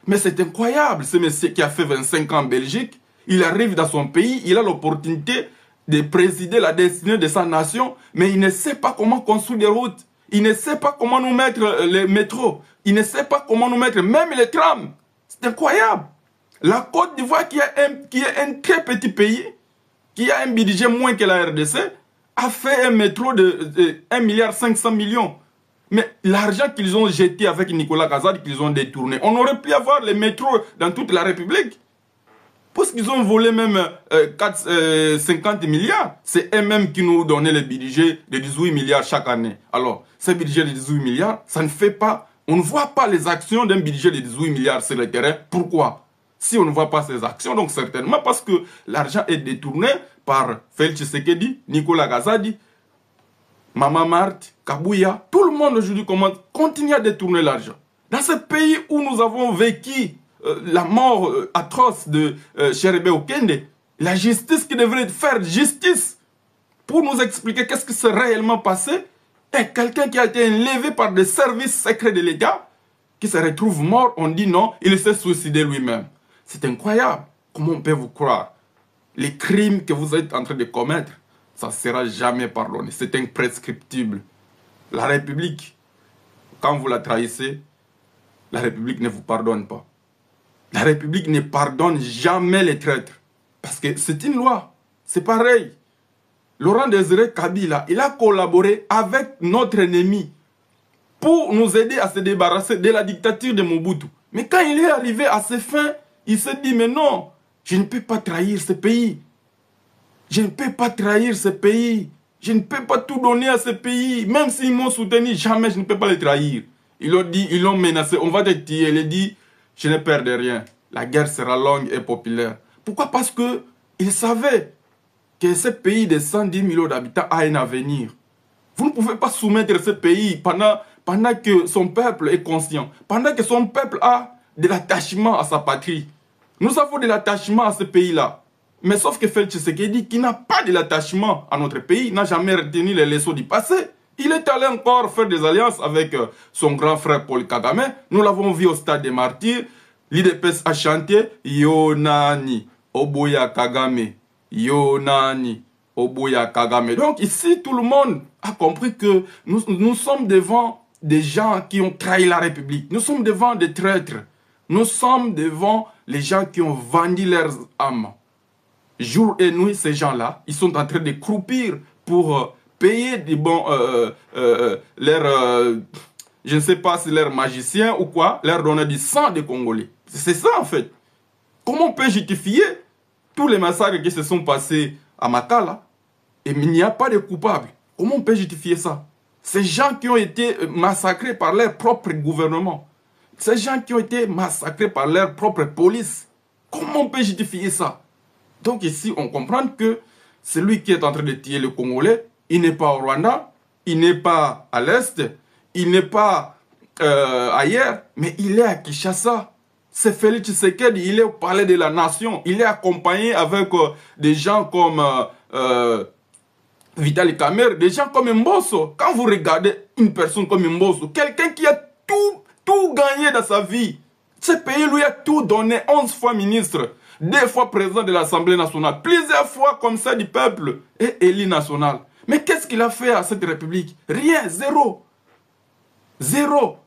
Mais c'est incroyable, ce monsieur qui a fait 25 ans en Belgique. Il arrive dans son pays, il a l'opportunité de présider la destinée de sa nation, mais il ne sait pas comment construire des routes. Il ne sait pas comment nous mettre les métros. Il ne sait pas comment nous mettre même les trams. C'est incroyable. La Côte d'Ivoire, qui est un très petit pays, qui a un budget moins que la RDC, a fait un métro de 1,5 milliard. Mais l'argent qu'ils ont jeté avec Nicolas Kazadi, qu'ils ont détourné, on aurait pu avoir les métros dans toute la République. Parce qu'ils ont volé même 50 milliards. C'est eux-mêmes qui nous donnaient le budget de 18 milliards chaque année. Alors, ce budget de 18 milliards, ça ne fait pas... On ne voit pas les actions d'un budget de 18 milliards sur le terrain. Pourquoi? Si on ne voit pas ces actions, donc certainement parce que l'argent est détourné par Félix Tshisekedi, Nicolas Kazadi, Mama Marthe, Kabouya. Tout le monde aujourd'hui continue à détourner l'argent. Dans ce pays où nous avons vécu la mort atroce de Chérébé Okende, la justice qui devrait faire justice pour nous expliquer qu'est-ce qui s'est réellement passé, Et quelqu'un qui a été enlevé par des services secrets de l'État, qui se retrouve mort, on dit non, il s'est suicidé lui-même. C'est incroyable. Comment on peut vous croire? Les crimes que vous êtes en train de commettre, ça ne sera jamais pardonné. C'est imprescriptible. La République, quand vous la trahissez, la République ne vous pardonne pas. La République ne pardonne jamais les traîtres. Parce que c'est une loi. C'est pareil. Laurent Désiré Kabila, il a collaboré avec notre ennemi pour nous aider à se débarrasser de la dictature de Mobutu. Mais quand il est arrivé à ses fins, il s'est dit, mais non, je ne peux pas trahir ce pays. Je ne peux pas trahir ce pays. Je ne peux pas tout donner à ce pays. Même s'ils m'ont soutenu, jamais je ne peux pas les trahir. Ils l'ont dit, ils l'ont menacé, on va te tuer. Il a dit, je ne perds de rien. La guerre sera longue et populaire. Pourquoi? Parce qu'il savait que ce pays de 110 millions d'habitants a un avenir. Vous ne pouvez pas soumettre ce pays pendant que son peuple est conscient, pendant que son peuple a de l'attachement à sa patrie. Nous avons de l'attachement à ce pays-là. Mais sauf que Félix Tshisekedi, qui n'a pas de l'attachement à notre pays, n'a jamais retenu les leçons du passé. Il est allé encore faire des alliances avec son grand frère Paul Kagame. Nous l'avons vu au stade des martyrs. L'IDPS a chanté Yonani, Oboya Kagame. Yonani, Oboya Kagame. Donc ici, tout le monde a compris que nous sommes devant des gens qui ont trahi la République. Nous sommes devant des traîtres. Nous sommes devant les gens qui ont vendu leurs âmes. Jour et nuit, ces gens-là, ils sont en train de croupir pour payer des bons, je ne sais pas si leurs magiciens ou quoi, leur donner du sang des Congolais. C'est ça en fait. Comment on peut justifier tous les massacres qui se sont passés à Makala et il n'y a pas de coupables? Comment on peut justifier ça? Ces gens qui ont été massacrés par leur propre gouvernement, ces gens qui ont été massacrés par leur propre police, comment on peut justifier ça? Donc ici, on comprend que celui qui est en train de tuer le Congolais, il n'est pas au Rwanda, il n'est pas à l'Est, il n'est pas ailleurs, mais il est à Kinshasa. C'est Félix Tshisekedi, il est au palais de la nation. Il est accompagné avec des gens comme Vital Kamerhe, des gens comme Mbosso. Quand vous regardez une personne comme Mbosso, quelqu'un qui a tout gagné dans sa vie, ce pays lui a tout donné, 11 fois ministre, 2 fois président de l'Assemblée nationale, plusieurs fois comme ça du peuple et élu national. Mais qu'est-ce qu'il a fait à cette République? Rien, zéro. Zéro.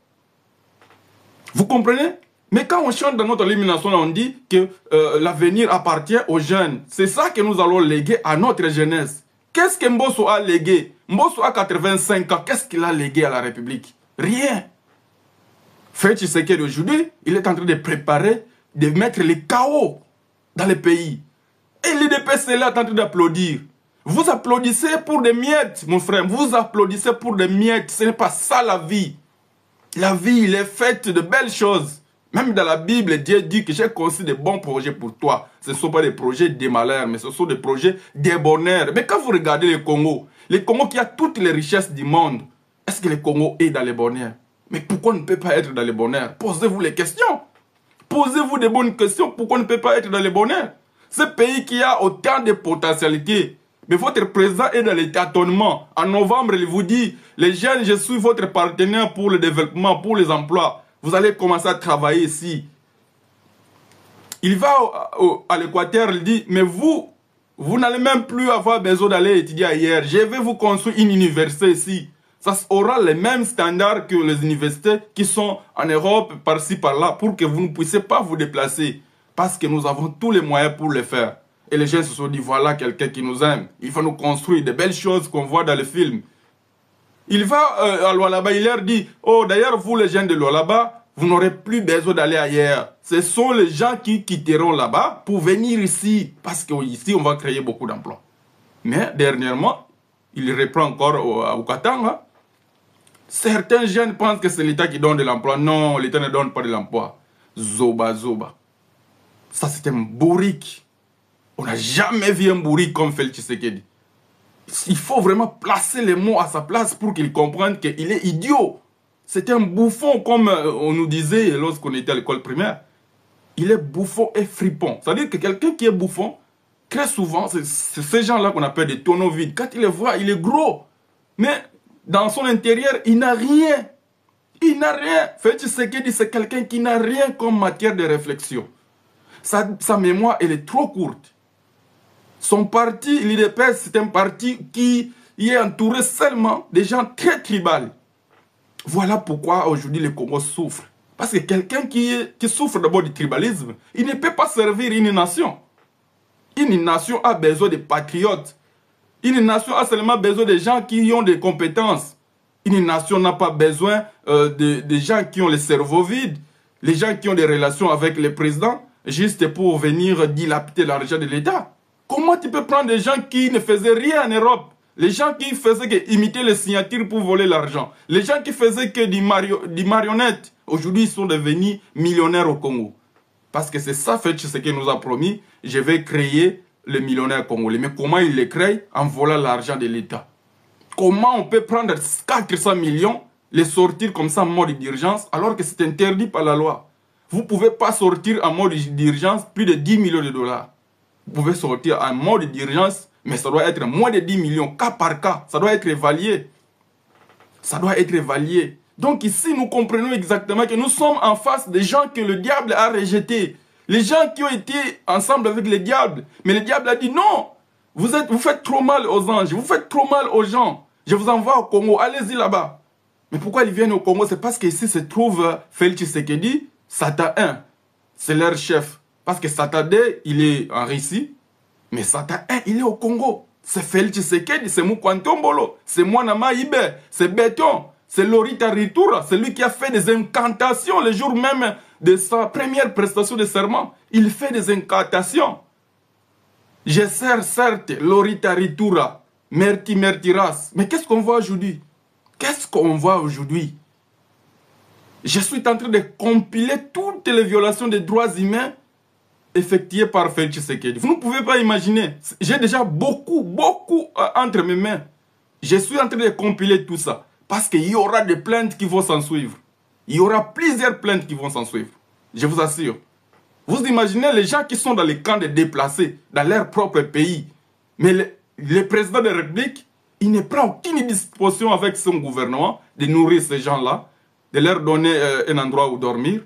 Vous comprenez? Mais quand on chante dans notre hymne national, on dit que l'avenir appartient aux jeunes. C'est ça que nous allons léguer à notre jeunesse. Qu'est-ce que Mbosso a légué? Mbosso a 85 ans. Qu'est-ce qu'il a légué à la République? Rien. Félix Tshisekedi aujourd'hui, il est en train de préparer, de mettre les chaos dans le pays. Et l'IDPS est là en train d'applaudir. Vous applaudissez pour des miettes, mon frère. Vous applaudissez pour des miettes. Ce n'est pas ça la vie. La vie, il est faite de belles choses. Même dans la Bible, Dieu dit que j'ai conçu de bons projets pour toi. Ce ne sont pas des projets de malheur, mais ce sont des projets de bonheur. Mais quand vous regardez le Congo qui a toutes les richesses du monde, est-ce que le Congo est dans le bonheur? Mais pourquoi on ne peut pas être dans le bonheur? Posez-vous les questions. Posez-vous des bonnes questions. Pourquoi on ne peut pas être dans le bonheur? Ce pays qui a autant de potentialités, mais votre président est dans le tâtonnement. En novembre, il vous dit, les jeunes, je suis votre partenaire pour le développement, pour les emplois. Vous allez commencer à travailler ici. Il va à l'Équateur, il dit, mais vous n'allez même plus avoir besoin d'aller étudier ailleurs. Je vais vous construire une université ici. Ça aura les mêmes standards que les universités qui sont en Europe, par-ci, par-là, pour que vous ne puissiez pas vous déplacer. Parce que nous avons tous les moyens pour le faire. Et les gens se sont dit, voilà quelqu'un qui nous aime. Il va nous construire de belles choses qu'on voit dans les films. Il va à Lualaba, il leur dit, oh d'ailleurs vous les gens de Lualaba, vous n'aurez plus besoin d'aller ailleurs. Ce sont les gens qui quitteront là-bas pour venir ici. Parce qu'ici on va créer beaucoup d'emplois. Mais dernièrement, il reprend encore au Katanga. Certains jeunes pensent que c'est l'État qui donne de l'emploi. Non, l'État ne donne pas de l'emploi. Zoba, zoba. Ça c'est un bourrique. On n'a jamais vu un bourrique comme Félix Tshisekedi. Il faut vraiment placer les mots à sa place pour qu'il comprenne qu'il est idiot. C'est un bouffon comme on nous disait lorsqu'on était à l'école primaire. Il est bouffon et fripon. C'est-à-dire que quelqu'un qui est bouffon, très souvent, c'est ces gens-là qu'on appelle des tonneaux vides. Quand il les voit, il est gros. Mais dans son intérieur, il n'a rien. Il n'a rien. Félix Tshisekedi, c'est quelqu'un qui n'a rien comme matière de réflexion. Sa mémoire, elle est trop courte. Son parti, l'IDPS, c'est un parti qui est entouré seulement de gens très tribaux. Voilà pourquoi aujourd'hui le Congo souffre. Parce que quelqu'un qui souffre d'abord du tribalisme, il ne peut pas servir une nation. Une nation a besoin de patriotes. Une nation a seulement besoin de gens qui ont des compétences. Une nation n'a pas besoin de gens qui ont le cerveau vide, les gens qui ont des relations avec le président, juste pour venir dilapider l'argent de l'État. Comment tu peux prendre des gens qui ne faisaient rien en Europe? Les gens qui faisaient que imiter les signatures pour voler l'argent. Les gens qui faisaient que des marionnettes. Aujourd'hui, ils sont devenus millionnaires au Congo. Parce que c'est ça, fait, ce qu'il nous a promis. Je vais créer le millionnaire congolais. Mais comment il le crée? En volant l'argent de l'État. Comment on peut prendre 400 millions, les sortir comme ça en mode d'urgence, alors que c'est interdit par la loi? Vous ne pouvez pas sortir en mode d'urgence plus de 10 millions de dollars. Vous pouvez sortir en mode d'urgence, mais ça doit être moins de 10 millions, cas par cas. Ça doit être évalué. Ça doit être évalué. Donc ici, nous comprenons exactement que nous sommes en face des gens que le diable a rejetés. Les gens qui ont été ensemble avec le diable. Mais le diable a dit non, vous faites trop mal aux anges, vous faites trop mal aux gens. Je vous envoie au Congo, allez-y là-bas. Mais pourquoi ils viennent au Congo? C'est parce qu'ici se trouve Félix Tshisekedi, Satan 1. C'est leur chef. Parce que Satan 2, il est en Russie. Mais Satan 1, il est au Congo. C'est Félix Tshisekedi, c'est Mukwantombolo, c'est Mwanama Ibe, c'est Béton, c'est Lorita Ritura. C'est lui qui a fait des incantations le jour même de sa première prestation de serment. Il fait des incantations. Je sers certes Lorita Ritura, Mertiras. Mais qu'est-ce qu'on voit aujourd'hui? Qu'est-ce qu'on voit aujourd'hui? Je suis en train de compiler toutes les violations des droits humains effectuées par Félix Tshisekedi. Vous ne pouvez pas imaginer. J'ai déjà beaucoup entre mes mains. Je suis en train de compiler tout ça. Parce qu'il y aura des plaintes qui vont s'en suivre. Il y aura plusieurs plaintes qui vont s'en suivre. Je vous assure. Vous imaginez les gens qui sont dans les camps de déplacés, dans leur propre pays. Mais le président de la République, il ne prend aucune disposition avec son gouvernement de nourrir ces gens-là, de leur donner un endroit où dormir,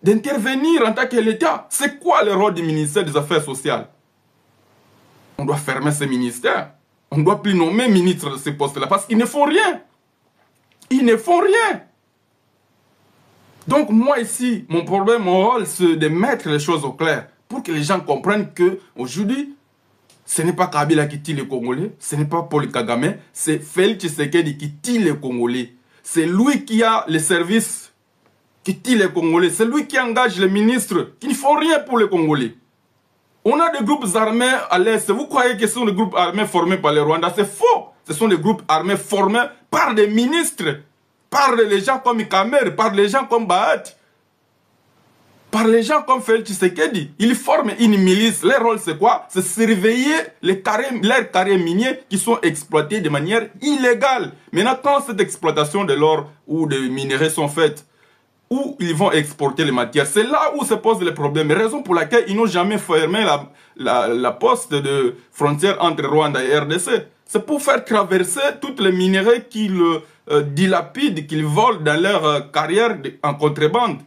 d'intervenir en tant que l'État. C'est quoi le rôle du ministère des Affaires sociales? On doit fermer ces ministères. On ne doit plus nommer ministre de ces postes-là parce qu'ils ne font rien. Ils ne font rien. Donc moi ici, mon problème, mon rôle, c'est de mettre les choses au clair pour que les gens comprennent qu'aujourd'hui, ce n'est pas Kabila qui tue les Congolais, ce n'est pas Paul Kagame, c'est Félix Tshisekedi qui tue les Congolais. C'est lui qui a les services qui tue les Congolais. C'est lui qui engage les ministres qui ne font rien pour les Congolais. On a des groupes armés à l'Est. Vous croyez que ce sont des groupes armés formés par les Rwandais? C'est faux. Ce sont des groupes armés formés par des ministres, par les gens comme Kamer, par les gens comme Bahati, par les gens comme Félix Tshisekedi. Ils forment une milice. Leur rôle, c'est quoi? C'est surveiller leurs carrés miniers qui sont exploités de manière illégale. Maintenant, quand cette exploitation de l'or ou de minerais sont faites, où ils vont exporter les matières, c'est là où se posent les problèmes. Raison pour laquelle ils n'ont jamais fermé la poste de frontière entre Rwanda et RDC. C'est pour faire traverser toutes les minerais qu'ils dilapident, qu'ils volent dans leur carrière en contrebande.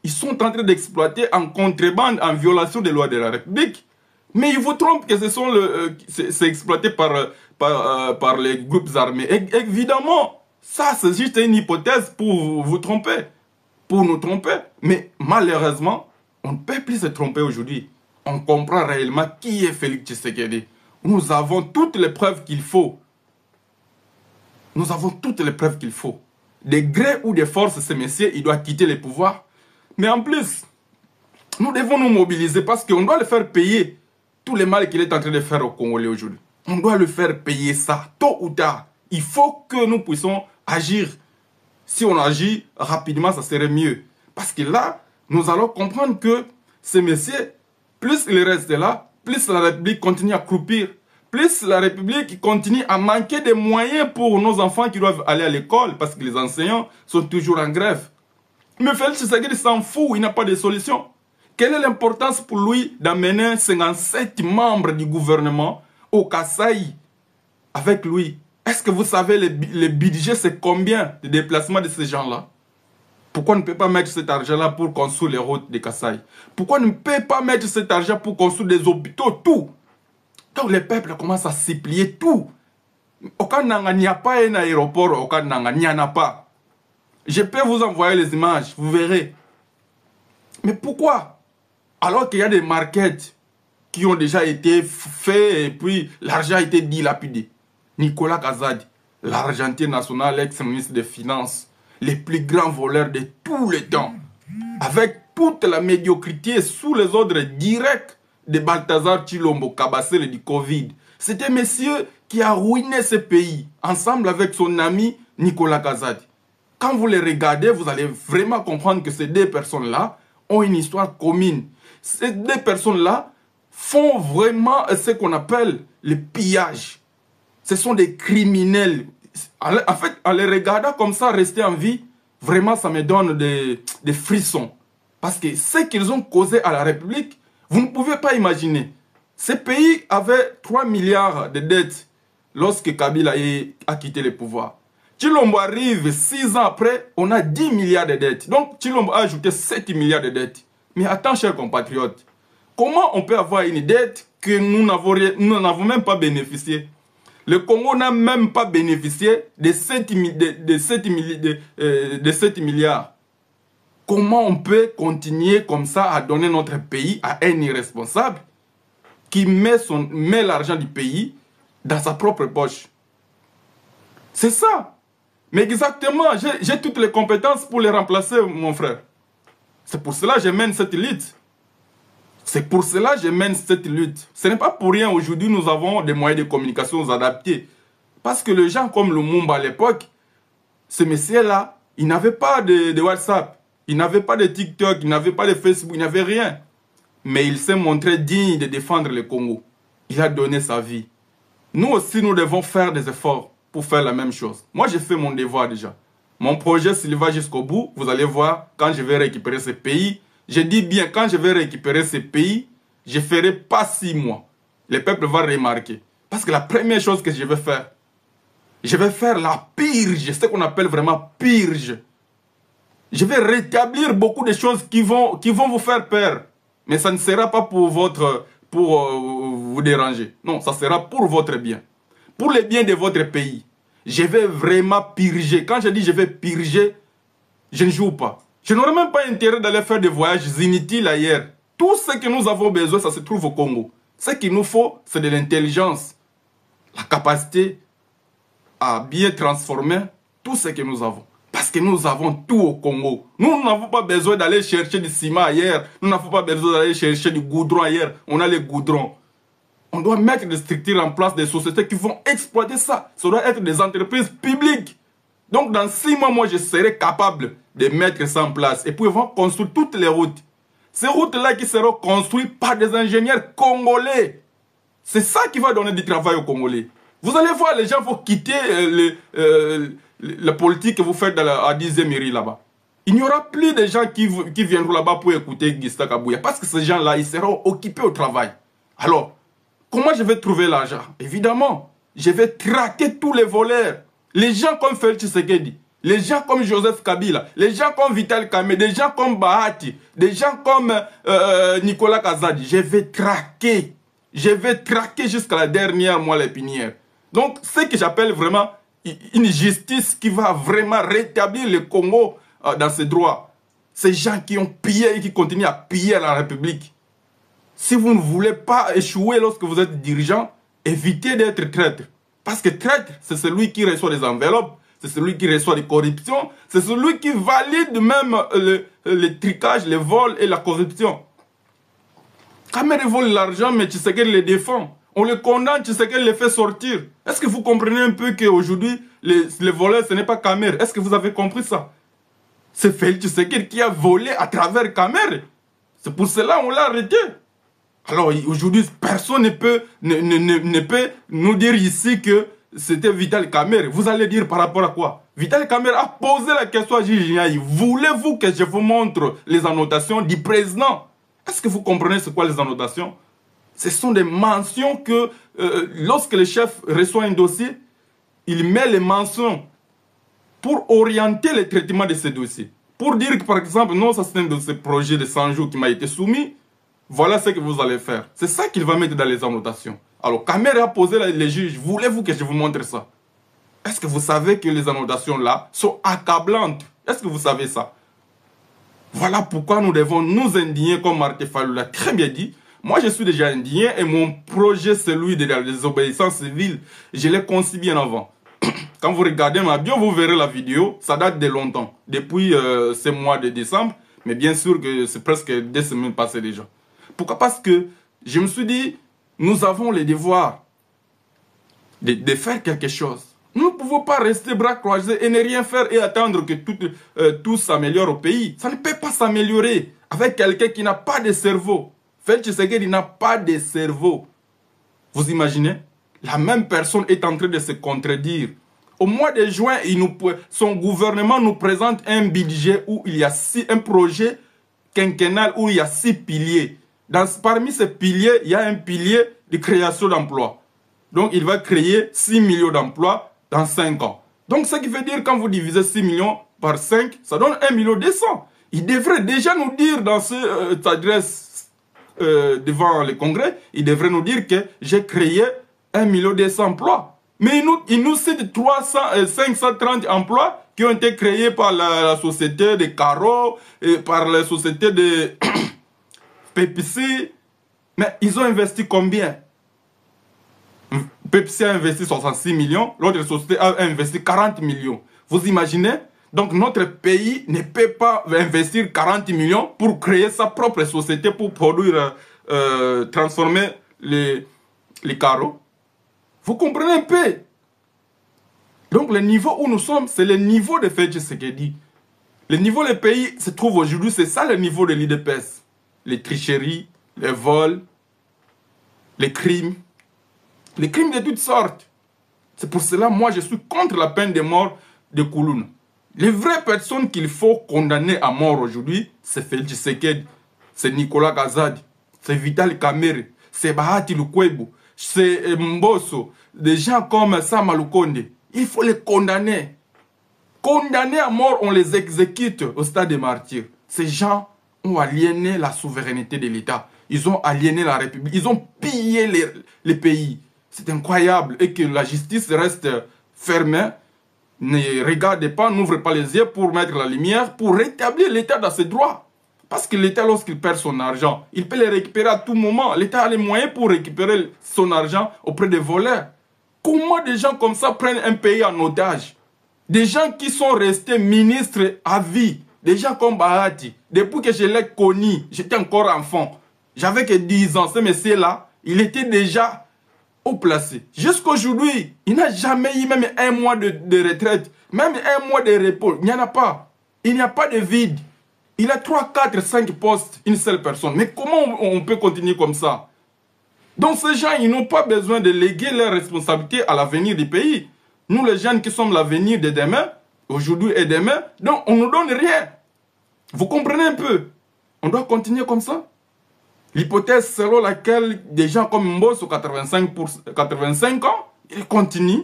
Ils sont en train d'exploiter en contrebande, en violation des lois de la République. Mais ils vous trompent que c'est exploité par les groupes armés. Et, évidemment, ça c'est juste une hypothèse pour vous tromper, pour nous tromper. Mais malheureusement, on ne peut plus se tromper aujourd'hui. On comprend réellement qui est Félix Tshisekedi. Nous avons toutes les preuves qu'il faut. Nous avons toutes les preuves qu'il faut. De gré ou de force, ce monsieur, il doit quitter le pouvoir. Mais en plus, nous devons nous mobiliser parce qu'on doit le faire payer tout le mal qu'il est en train de faire aux Congolais aujourd'hui. On doit le faire payer ça, tôt ou tard. Il faut que nous puissions agir. Si on agit rapidement, ça serait mieux. Parce que là, nous allons comprendre que ce monsieur, plus il reste là, plus la République continue à croupir. Plus la République continue à manquer de moyens pour nos enfants qui doivent aller à l'école parce que les enseignants sont toujours en grève. Mais Félix Tshisekedi s'en fout, il n'a pas de solution. Quelle est l'importance pour lui d'amener 57 membres du gouvernement au Kasaï avec lui? Est-ce que vous savez le budget, c'est combien de déplacements de ces gens-là? Pourquoi on ne peut pas mettre cet argent-là pour construire les routes de Kasaï? Pourquoi on ne peut pas mettre cet argent pour construire des hôpitaux, tout? Donc les peuples commencent à supplier tout. Au Kananga, il n'y a pas un aéroport, au Kananga, il n'y en a pas. Je peux vous envoyer les images, vous verrez. Mais pourquoi? Alors qu'il y a des markets qui ont déjà été faits et puis l'argent a été dilapidé. Nicolas Kazadi, l'Argentin national, ex-ministre des Finances, les plus grands voleurs de tous les temps, avec toute la médiocrité sous les ordres directs de Balthazar Chilombo, Kabasele du Covid. C'était monsieur qui a ruiné ce pays, ensemble avec son ami Nicolas Kazadi. Quand vous les regardez, vous allez vraiment comprendre que ces deux personnes-là ont une histoire commune. Ces deux personnes-là font vraiment ce qu'on appelle le pillage. Ce sont des criminels. En fait, en les regardant comme ça, rester en vie, vraiment, ça me donne des frissons. Parce que ce qu'ils ont causé à la République, vous ne pouvez pas imaginer. Ce pays avait 3 milliards de dettes lorsque Kabila a quitté le pouvoir. Chilombo arrive 6 ans après, on a 10 milliards de dettes. Donc, Chilombo a ajouté 7 milliards de dettes. Mais attends, chers compatriotes, comment on peut avoir une dette que nous n'avons même pas bénéficié? Le Congo n'a même pas bénéficié de 7 milliards. Comment on peut continuer comme ça à donner notre pays à un irresponsable qui met l'argent du pays dans sa propre poche? C'est ça. Mais exactement, j'ai toutes les compétences pour les remplacer, mon frère. C'est pour cela que je mène cette lutte. C'est pour cela que je mène cette lutte. Ce n'est pas pour rien, aujourd'hui, nous avons des moyens de communication adaptés. Parce que les gens comme Lumumba à l'époque, ces messieurs-là, ils n'avaient pas de WhatsApp, ils n'avaient pas de TikTok, ils n'avaient pas de Facebook, ils n'avaient rien. Mais il s'est montré digne de défendre le Congo. Il a donné sa vie. Nous aussi, nous devons faire des efforts pour faire la même chose. Moi, j'ai fait mon devoir déjà. Mon projet, s'il va jusqu'au bout, vous allez voir, quand je vais récupérer ce pays, je dis bien, quand je vais récupérer ce pays, je ne ferai pas 6 mois. Le peuple va remarquer. Parce que la première chose que je vais faire la purge, ce qu'on appelle vraiment purge. Je vais rétablir beaucoup de choses qui vont vous faire peur. Mais ça ne sera pas pour vous déranger. Non, ça sera pour votre bien. Pour le bien de votre pays. Je vais vraiment purger. Quand je dis je vais purger, je ne joue pas. Je n'aurai même pas intérêt d'aller faire des voyages inutiles ailleurs. Tout ce que nous avons besoin, ça se trouve au Congo. Ce qu'il nous faut, c'est de l'intelligence. La capacité à bien transformer tout ce que nous avons. Parce que nous avons tout au Congo. Nous n'avons pas besoin d'aller chercher du ciment ailleurs. Nous n'avons pas besoin d'aller chercher du goudron ailleurs. On a les goudrons. On doit mettre des structures en place, des sociétés qui vont exploiter ça. Ça doit être des entreprises publiques. Donc dans 6 mois, moi je serai capable de mettre ça en place. Et puis ils vont construire toutes les routes. Ces routes-là qui seront construites par des ingénieurs congolais. C'est ça qui va donner du travail aux Congolais. Vous allez voir, les gens vont quitter la politique que vous faites à 10e mairie là-bas. Il n'y aura plus de gens qui viendront là-bas pour écouter Gista Kabouya. Parce que ces gens-là, ils seront occupés au travail. Alors, comment je vais trouver l'argent? Évidemment, je vais traquer tous les voleurs. Les gens comme Félix Tshisekedi, les gens comme Joseph Kabila, les gens comme Vital Kamerhe, des gens comme Bahati, des gens comme Nicolas Kazadi. Je vais traquer. Je vais traquer jusqu'à la dernière moelle épinière. Donc, ce que j'appelle vraiment une justice qui va vraiment rétablir le Congo dans ses droits. Ces gens qui ont pillé et qui continuent à piller la République. Si vous ne voulez pas échouer lorsque vous êtes dirigeant, évitez d'être traître. Parce que traître, c'est celui qui reçoit des enveloppes, c'est celui qui reçoit des corruptions, c'est celui qui valide même le tricage, les vols et la corruption. Kamerhe vole l'argent, mais Tshisekedi le défend. On le condamne, Tshisekedi le fait sortir. Est-ce que vous comprenez un peu qu'aujourd'hui, les voleurs, ce n'est pas Kamerhe? Est-ce que vous avez compris ça? C'est Félix Tshisekedi qui a volé à travers Kamerhe. C'est pour cela qu'on l'a arrêté. Alors aujourd'hui, personne ne peut nous dire ici que c'était Vital Kamerhe. Vous allez dire par rapport à quoi? Vital Kamerhe a posé la question à Gilles Ndiaye. Voulez-vous que je vous montre les annotations du président? Est-ce que vous comprenez c'est quoi les annotations? Ce sont des mentions que lorsque le chef reçoit un dossier, il met les mentions pour orienter le traitement de ces dossiers. Pour dire que, par exemple, non, ça c'est un de ces projets de 100 jours qui m'a été soumis, voilà ce que vous allez faire. C'est ça qu'il va mettre dans les annotations. Alors, Kamer a posé les juges, voulez-vous que je vous montre ça? Est-ce que vous savez que les annotations là sont accablantes? Est-ce que vous savez ça? Voilà pourquoi nous devons nous indigner, comme Martin Fayulu l'a très bien dit. Moi, je suis déjà indigné et mon projet, celui de la désobéissance civile, je l'ai conçu bien avant. Quand vous regardez ma bio, vous verrez la vidéo. Ça date de longtemps, depuis ce mois de décembre. Mais bien sûr que c'est presque 2 semaines passées déjà. Pourquoi? Parce que je me suis dit, nous avons le devoir de faire quelque chose. Nous ne pouvons pas rester bras croisés et ne rien faire et attendre que tout s'améliore au pays. Ça ne peut pas s'améliorer avec quelqu'un qui n'a pas de cerveau. Félix Tshisekedi n'a pas de cerveau. Vous imaginez? La même personne est en train de se contredire. Au mois de juin, son gouvernement nous présente un budget où il y a un projet quinquennal où il y a 6 piliers. Parmi ces piliers, il y a un pilier de création d'emplois. Donc, il va créer 6 millions d'emplois dans 5 ans. Donc, ce qui veut dire, quand vous divisez 6 millions par 5, ça donne 1,2 million. Il devrait déjà nous dire dans cette adresse devant le Congrès, il devrait nous dire que j'ai créé 1,2 million emplois. Mais il nous cite 530 emplois qui ont été créés par la société de Caro, et par la société de Pepsi. Mais ils ont investi combien? Pepsi a investi 66 millions, l'autre société a investi 40 millions. Vous imaginez? Donc notre pays ne peut pas investir 40 millions pour créer sa propre société pour produire, transformer les carreaux. Vous comprenez un peu? Donc le niveau où nous sommes, c'est le niveau de Félix Tshisekedi. Le niveau du pays se trouve aujourd'hui, c'est ça le niveau de l'IDPS. Les tricheries, les vols, les crimes de toutes sortes. C'est pour cela, moi, je suis contre la peine de mort de Kouloune. Les vraies personnes qu'il faut condamner à mort aujourd'hui, c'est Félix Tshisekedi, c'est Nicolas Kazadi, c'est Vital Kamerhe, c'est Bahati Lukwebo, c'est Mbosso, des gens comme Sama Lukonde. Il faut les condamner. Condamnés à mort, on les exécute au stade des martyrs. Ces gens ont aliéné la souveraineté de l'État. Ils ont aliéné la République. Ils ont pillé les pays. C'est incroyable. Et que la justice reste fermée. Ne regardez pas, n'ouvrez pas les yeux pour mettre la lumière, pour rétablir l'État dans ses droits. Parce que l'État, lorsqu'il perd son argent, il peut le récupérer à tout moment. L'État a les moyens pour récupérer son argent auprès des voleurs. Comment des gens comme ça prennent un pays en otage? Des gens qui sont restés ministres à vie. Des gens comme Bahati. Depuis que je l'ai connu, j'étais encore enfant. J'avais que 10 ans. Ce monsieur-là, il était déjà haut placé. Jusqu'aujourd'hui, il n'a jamais eu même 1 mois de retraite. Même 1 mois de repos. Il n'y en a pas. Il n'y a pas de vide. Il a 3, 4, 5 postes, une seule personne. Mais comment on peut continuer comme ça? Donc ces gens, ils n'ont pas besoin de léguer leurs responsabilités à l'avenir du pays. Nous, les jeunes qui sommes l'avenir de demain, aujourd'hui et demain, donc on ne nous donne rien. Vous comprenez un peu? On doit continuer comme ça. L'hypothèse selon laquelle des gens comme Mbosso, 85 ans, ils continuent.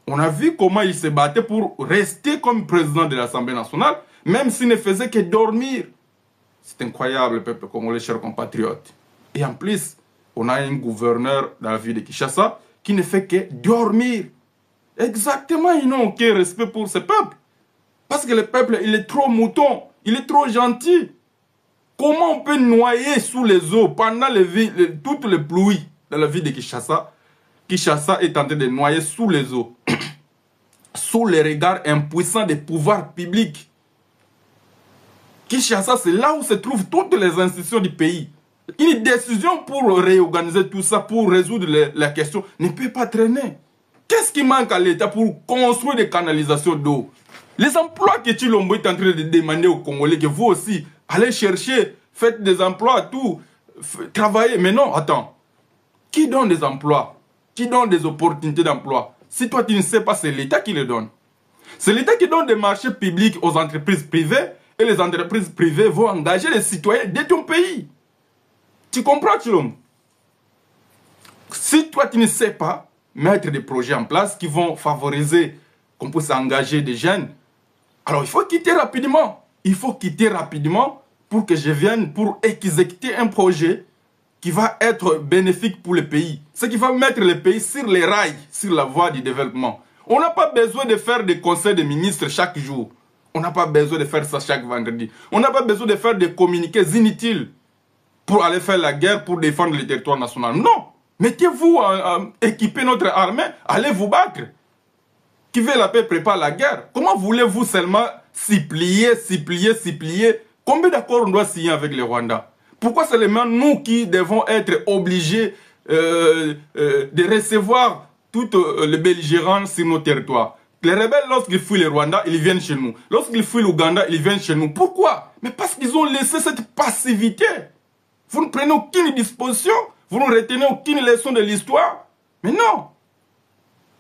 On a vu comment il se battait pour rester comme président de l'Assemblée nationale, même s'il ne faisait que dormir. C'est incroyable, le peuple congolais, chers compatriotes. Et en plus, on a un gouverneur dans la ville de Kinshasa qui ne fait que dormir. Exactement, ils n'ont aucun respect pour ce peuple. Parce que le peuple, il est trop mouton, il est trop gentil. Comment on peut noyer sous les eaux pendant toutes les pluies dans la ville de Kinshasa? Kinshasa est en train de noyer sous les eaux. Sous les regards impuissants des pouvoirs publics. Kinshasa, c'est là où se trouvent toutes les institutions du pays. Une décision pour réorganiser tout ça, pour résoudre la question, ne peut pas traîner. Qu'est-ce qui manque à l'État pour construire des canalisations d'eau? Les emplois que Tshilombo est en train de demander aux Congolais, que vous aussi, allez chercher, faites des emplois, tout, travaillez. Mais non, attends. Qui donne des emplois? Qui donne des opportunités d'emploi? Si toi tu ne sais pas, c'est l'État qui les donne. C'est l'État qui donne des marchés publics aux entreprises privées et les entreprises privées vont engager les citoyens de ton pays. Tu comprends, Tshilombo? Si toi tu ne sais pas, mettre des projets en place qui vont favoriser qu'on puisse engager des jeunes. Alors il faut quitter rapidement. Il faut quitter rapidement pour que je vienne pour exécuter un projet qui va être bénéfique pour le pays. Ce qui va mettre le pays sur les rails, sur la voie du développement. On n'a pas besoin de faire des conseils de ministres chaque jour. On n'a pas besoin de faire ça chaque vendredi. On n'a pas besoin de faire des communiqués inutiles pour aller faire la guerre, pour défendre le territoire national. Non. Mettez-vous à équiper notre armée, allez vous battre. Qui veut la paix prépare la guerre. Comment voulez-vous seulement s'y plier? Combien d'accords on doit signer avec le Rwanda? Pourquoi seulement nous qui devons être obligés de recevoir toutes les belligérants sur nos territoires? Les rebelles, lorsqu'ils fuient le Rwanda, ils viennent chez nous. Lorsqu'ils fuient l'Ouganda, ils viennent chez nous. Pourquoi? Mais parce qu'ils ont laissé cette passivité. Vous ne prenez aucune disposition, vous ne retenez aucune leçon de l'histoire. Mais non,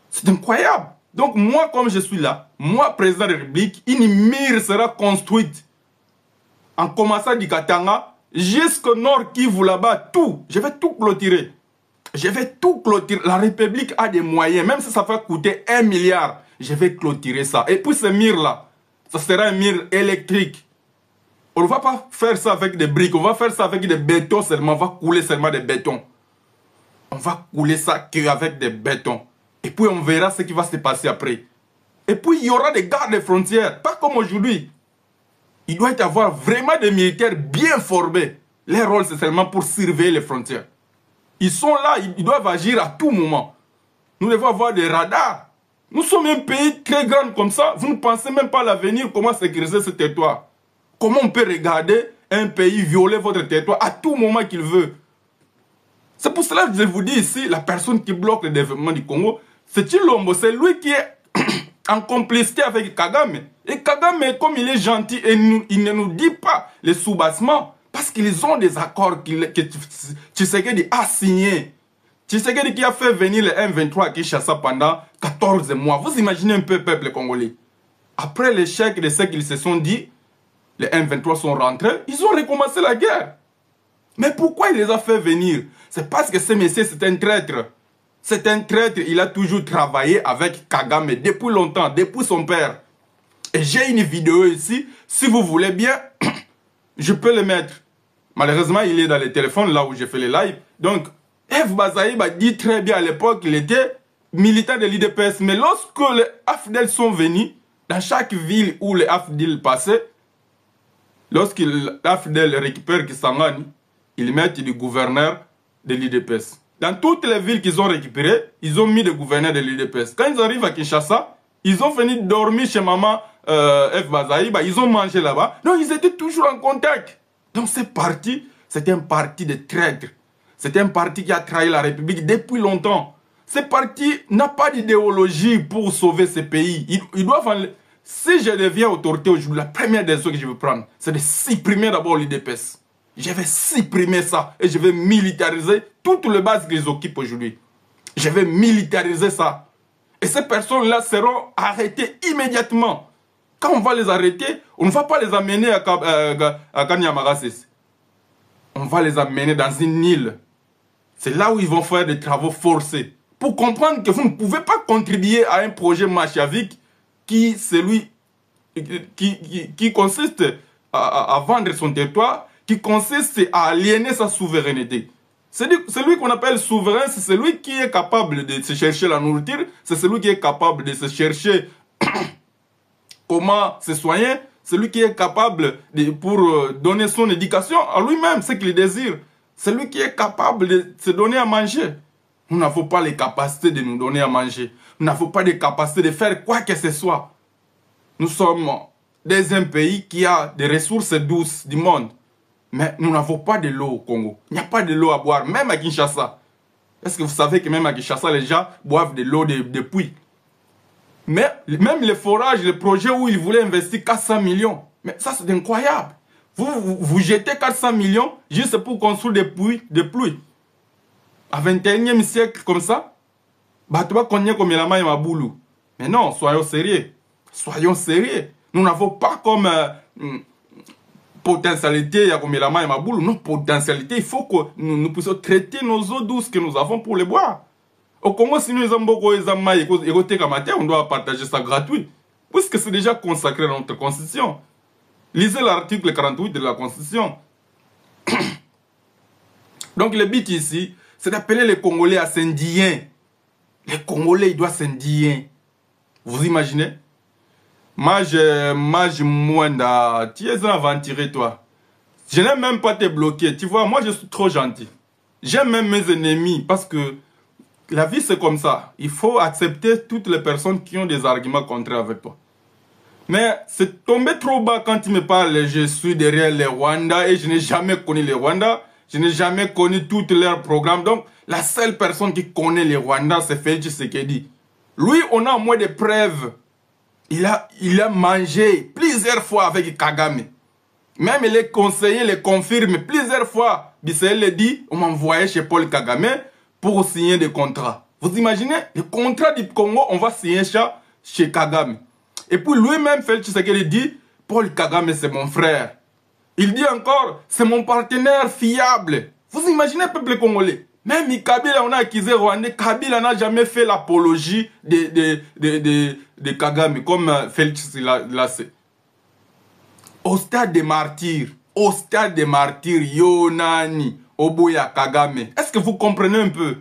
c'est incroyable. Donc moi, comme je suis là, moi, président de la République, une mire sera construite en commençant du Katanga jusqu'au nord Kivu là-bas, tout. Je vais tout clôturer. Je vais tout clôturer. La République a des moyens, même si ça va coûter 1 milliard, je vais clôturer ça. Et puis ce mire-là, ça sera un mire électrique. On ne va pas faire ça avec des briques, on va faire ça avec des bétons seulement, on va couler seulement des bétons. On va couler ça qu'avec des bétons. Et puis on verra ce qui va se passer après. Et puis il y aura des gardes frontières, pas comme aujourd'hui. Il doit y avoir vraiment des militaires bien formés. Leur rôle c'est seulement pour surveiller les frontières. Ils sont là, ils doivent agir à tout moment. Nous devons avoir des radars. Nous sommes un pays très grand comme ça, vous ne pensez même pas à l'avenir, comment sécuriser ce territoire. Comment on peut regarder un pays violer votre territoire à tout moment qu'il veut? C'est pour cela que je vous dis ici, la personne qui bloque le développement du Congo, c'est Chilombo, c'est lui qui est en complicité avec Kagame. Et Kagame, comme il est gentil, et il ne nous dit pas les sous-bassements, parce qu'ils ont des accords que Tshisekedi a signés. Tshisekedi qui a fait venir le M23 à Kinshasa pendant 14 mois. Vous imaginez un peu le peuple congolais. Après l'échec de ce qu'ils se sont dit, les M23 sont rentrés, ils ont recommencé la guerre. Mais pourquoi il les a fait venir? C'est parce que ce monsieur, c'est un traître. C'est un traître, il a toujours travaillé avec Kagame depuis longtemps, depuis son père. Et j'ai une vidéo ici, si vous voulez bien, je peux le mettre. Malheureusement, il est dans le téléphone, là où j'ai fait les lives. Donc, F. Bazaïb a dit très bien à l'époque qu'il était militant de l'IDPS. Mais lorsque les AFDEL sont venus, dans chaque ville où les AFDEL passaient, lorsqu'il AFDEL récupère Kisangani, ils mettent du gouverneur de l'IDPS. Dans toutes les villes qu'ils ont récupérées, ils ont mis des gouverneurs de l'IDPS. Quand ils arrivent à Kinshasa, ils ont fini de dormir chez maman F. Bazaïba, ils ont mangé là-bas. Donc ils étaient toujours en contact. Donc ce parti, c'était un parti de traîtres. C'est un parti qui a trahi la République depuis longtemps. Ce parti n'a pas d'idéologie pour sauver ce pays. Ils doivent... Si je deviens autorité aujourd'hui, la première des choses que je vais prendre, c'est de supprimer d'abord l'IDPS. Je vais supprimer ça et je vais militariser toutes les bases qu'ils occupent aujourd'hui. Je vais militariser ça. Et ces personnes-là seront arrêtées immédiatement. Quand on va les arrêter, on ne va pas les amener à Kanyamarasis. On va les amener dans une île. C'est là où ils vont faire des travaux forcés. Pour comprendre que vous ne pouvez pas contribuer à un projet machiavélique qui consiste à vendre son territoire, qui consiste à aliéner sa souveraineté. Celui qu'on appelle souverain, c'est celui qui est capable de se chercher la nourriture, c'est celui qui est capable de se chercher comment se soigner, celui qui est capable pour donner son éducation à lui-même, ce qu'il désire. Celui qui est capable de se donner à manger. Nous n'avons pas les capacités de nous donner à manger. Nous n'avons pas les capacités de faire quoi que ce soit. Nous sommes dans un pays qui a des ressources douces du monde. Mais nous n'avons pas de l'eau au Congo. Il n'y a pas de l'eau à boire, même à Kinshasa. Est-ce que vous savez que même à Kinshasa, les gens boivent de l'eau de puits? Mais même les forages, les projets où ils voulaient investir 400 millions. Mais ça, c'est incroyable. Vous jetez 400 millions juste pour construire des puits de pluie. À 21e siècle comme ça, mais non, soyons sérieux. Soyons sérieux. Nous n'avons pas comme potentialité, non, potentialité, il faut que nous puissions traiter nos eaux douces que nous avons pour les boire. Au Congo, si nous avons on doit partager ça gratuit, puisque c'est déjà consacré dans notre constitution. Lisez l'article 48 de la constitution. Donc le but ici, c'est d'appeler les Congolais à s'indigner. Les Congolais, ils doivent s'indigner. Vous imaginez? Maj Mwenda, tu es un aventurier, toi. Je n'aime même pas te bloquer. Tu vois, moi, je suis trop gentil. J'aime même mes ennemis parce que la vie, c'est comme ça. Il faut accepter toutes les personnes qui ont des arguments contraires avec toi. Mais c'est tombé trop bas quand tu me parles. Je suis derrière les Rwandais et je n'ai jamais connu les Rwandais. Je n'ai jamais connu tous leurs programmes. Donc, la seule personne qui connaît les Rwandais, c'est Félix Tshisekedi. Lui, on a au moins des preuves. Il a mangé plusieurs fois avec Kagame. Même les conseillers le confirment plusieurs fois. Bissell le dit, on m'a envoyé chez Paul Kagame pour signer des contrats. Vous imaginez, les contrats du Congo, on va signer ça chez Kagame. Et puis lui-même, Félix Tshisekedi dit, Paul Kagame, c'est mon frère. Il dit encore, c'est mon partenaire fiable. Vous imaginez, peuple congolais. Même Kabila, on a accusé Rwandais, Kabila n'a jamais fait l'apologie de Kagame, comme Félix l'a fait. Au stade des martyrs, Yonani, Oboya, Kagame. Est-ce que vous comprenez un peu?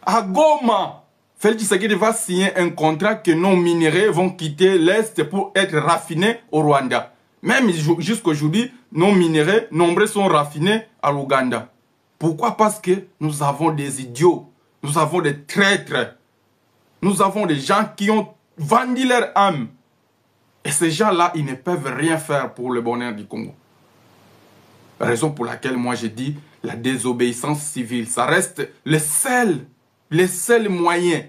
À Goma, Félix Tshisekedi va signer un contrat que nos minéraux vont quitter l'Est pour être raffinés au Rwanda. Même jusqu'aujourd'hui, nos minéraux, nombreux sont raffinés à l'Ouganda. Pourquoi? Parce que nous avons des idiots, nous avons des traîtres, nous avons des gens qui ont vendu leur âme. Et ces gens-là, ils ne peuvent rien faire pour le bonheur du Congo. Raison pour laquelle moi j'ai dit, la désobéissance civile, ça reste le seul moyen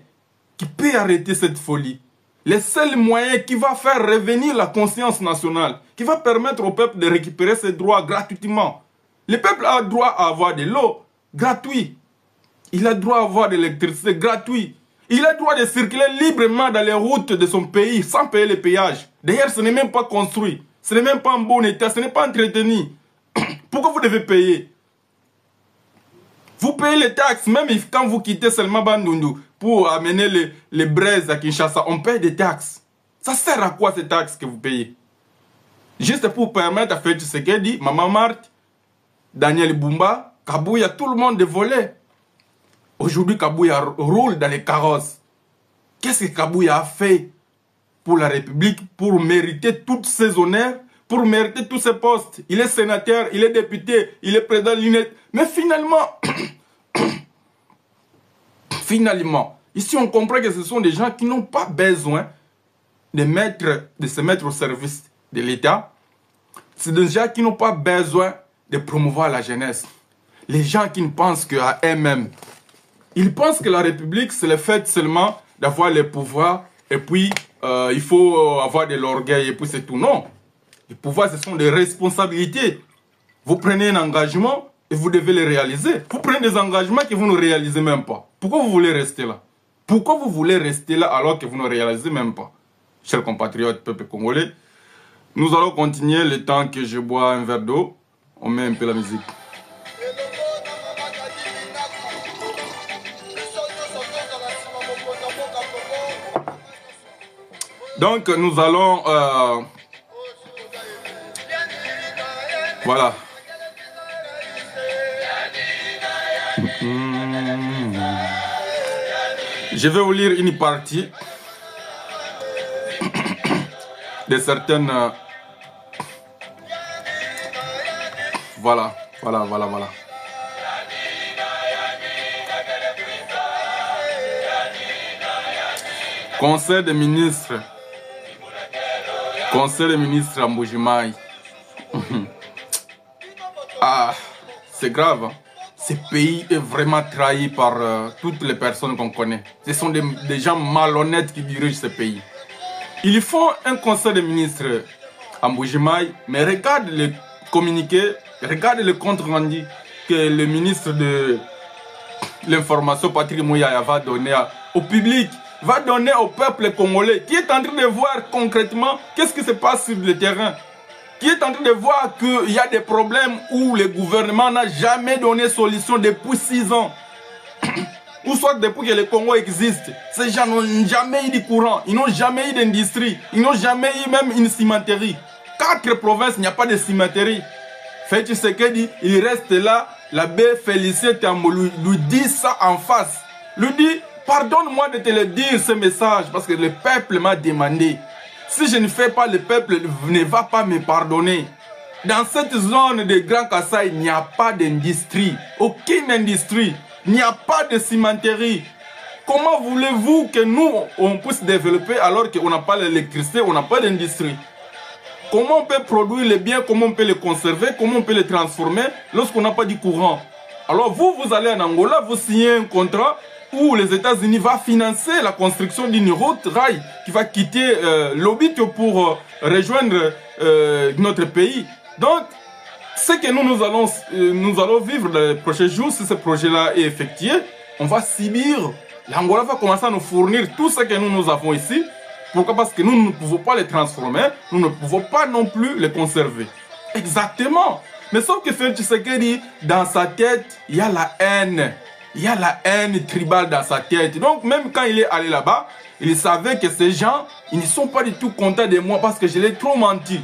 qui peut arrêter cette folie. Le seul moyen qui va faire revenir la conscience nationale, qui va permettre au peuple de récupérer ses droits gratuitement. Le peuple a droit à avoir de l'eau gratuite. Il a droit à avoir de l'électricité gratuite. Il a droit de circuler librement dans les routes de son pays sans payer les péages. D'ailleurs, ce n'est même pas construit. Ce n'est même pas en bon état. Ce n'est pas entretenu. Pourquoi vous devez payer? Vous payez les taxes, même quand vous quittez seulement Bandundu pour amener les braises à Kinshasa, on paye des taxes. Ça sert à quoi ces taxes que vous payez? Juste pour permettre à Félix Tshisekedi, Maman Marthe, Daniel Bumba, Kabouya, tout le monde de voler. Aujourd'hui, Kabouya roule dans les carrosses. Qu'est-ce que Kabouya a fait pour la République, pour mériter tous ses honneurs, pour mériter tous ses postes? Il est sénateur, il est député, il est président de l'UNED. Mais finalement, ici on comprend que ce sont des gens qui n'ont pas besoin de se mettre au service de l'État. C'est des gens qui n'ont pas besoin de promouvoir la jeunesse. Les gens qui ne pensent qu'à eux-mêmes. Ils pensent que la République, c'est le fait seulement d'avoir le pouvoir et puis il faut avoir de l'orgueil et puis c'est tout. Non. Le pouvoir, ce sont des responsabilités. Vous prenez un engagement et vous devez le réaliser. Vous prenez des engagements que vous ne réalisez même pas. Pourquoi vous voulez rester là? Pourquoi vous voulez rester là alors que vous ne réalisez même pas? Chers compatriotes, peuple congolais, nous allons continuer le temps que je bois un verre d'eau. On met un peu la musique. Donc nous allons... voilà. Je vais vous lire une partie de certaines... Voilà. Conseil des ministres à Mbujimayi. Ah, c'est grave. Ce pays est vraiment trahi par toutes les personnes qu'on connaît. Ce sont des gens malhonnêtes qui dirigent ce pays. Ils font un conseil des ministres à Mbujimayi, mais regarde le communiqué, regarde le compte rendu que le ministre de l'information, Patrick Muyaya, va donner au public, va donner au peuple congolais, qui est en train de voir concrètement qu'est-ce qui se passe sur le terrain, qui est en train de voir qu'il y a des problèmes où le gouvernement n'a jamais donné solution depuis 6 ans. ou soit depuis que le Congo existe, ces gens n'ont jamais eu de courant, ils n'ont jamais eu d'industrie, ils n'ont jamais eu même une cimenterie. 4 provinces, il n'y a pas de cimenterie. Félix Tshisekedi, il reste là, l'abbé Félicien Tambo lui dit ça en face. Lui dit, pardonne-moi de te le dire ce message, parce que le peuple m'a demandé. Si je ne fais pas, le peuple ne va pas me pardonner. Dans cette zone de Grand Kassai, il n'y a pas d'industrie, aucune industrie. Il n'y a pas de cimenterie. Comment voulez-vous que nous, on puisse développer alors qu'on n'a pas l'électricité, on n'a pas d'industrie? Comment on peut produire les biens, comment on peut les conserver, comment on peut les transformer lorsqu'on n'a pas du courant? Alors vous allez en Angola, vous signez un contrat où les États-Unis vont financer la construction d'une route rail qui va quitter l'Obito pour rejoindre notre pays. Donc, ce que nous allons vivre dans les prochains jours, si ce projet-là est effectué, on va subir. L'Angola va commencer à nous fournir tout ce que nous avons ici. Pourquoi? Parce que nous ne pouvons pas les transformer, nous ne pouvons pas non plus les conserver. Exactement. Mais sauf que Félix Tshisekedi, dans sa tête, il y a la haine. Il y a la haine tribale dans sa tête. Donc même quand il est allé là-bas, il savait que ces gens, ils ne sont pas du tout contents de moi parce que je l'ai trop menti.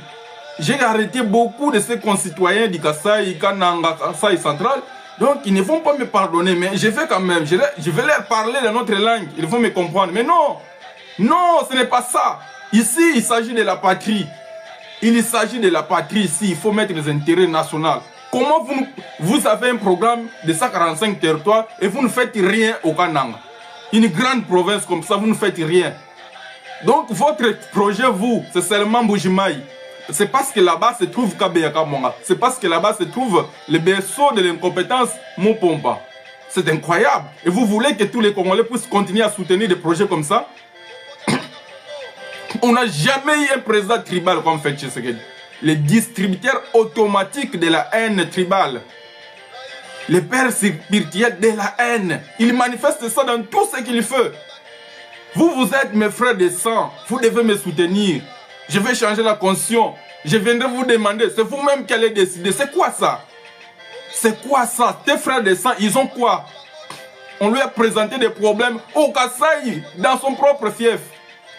J'ai arrêté beaucoup de ses concitoyens du Kassai, Kananga, Kassai central. Donc ils ne vont pas me pardonner, mais je vais quand même, je vais leur parler dans notre langue. Ils vont me comprendre. Mais non! Non, ce n'est pas ça. Ici, il s'agit de la patrie. Il s'agit de la patrie ici. Il faut mettre les intérêts nationaux. Comment vous avez un programme de 145 territoires et vous ne faites rien au Kananga? Une grande province comme ça, vous ne faites rien. Donc, votre projet, vous, c'est seulement Bujimaï. C'est parce que là-bas se trouve Kabeyaka Monga. C'est parce que là-bas se trouve le berceau de l'incompétence Mopomba. C'est incroyable. Et vous voulez que tous les Congolais puissent continuer à soutenir des projets comme ça? On n'a jamais eu un président tribal comme Félix Tshisekedi. Les distributeurs automatiques de la haine tribale. Les pères spirituels de la haine. Il manifeste ça dans tout ce qu'il fait. Vous êtes mes frères de sang. Vous devez me soutenir. Je vais changer la conscience. Je viendrai vous demander. C'est vous-même qui allez décider. C'est quoi ça? C'est quoi ça? Tes frères de sang, ils ont quoi? On lui a présenté des problèmes au Kassai, dans son propre fief.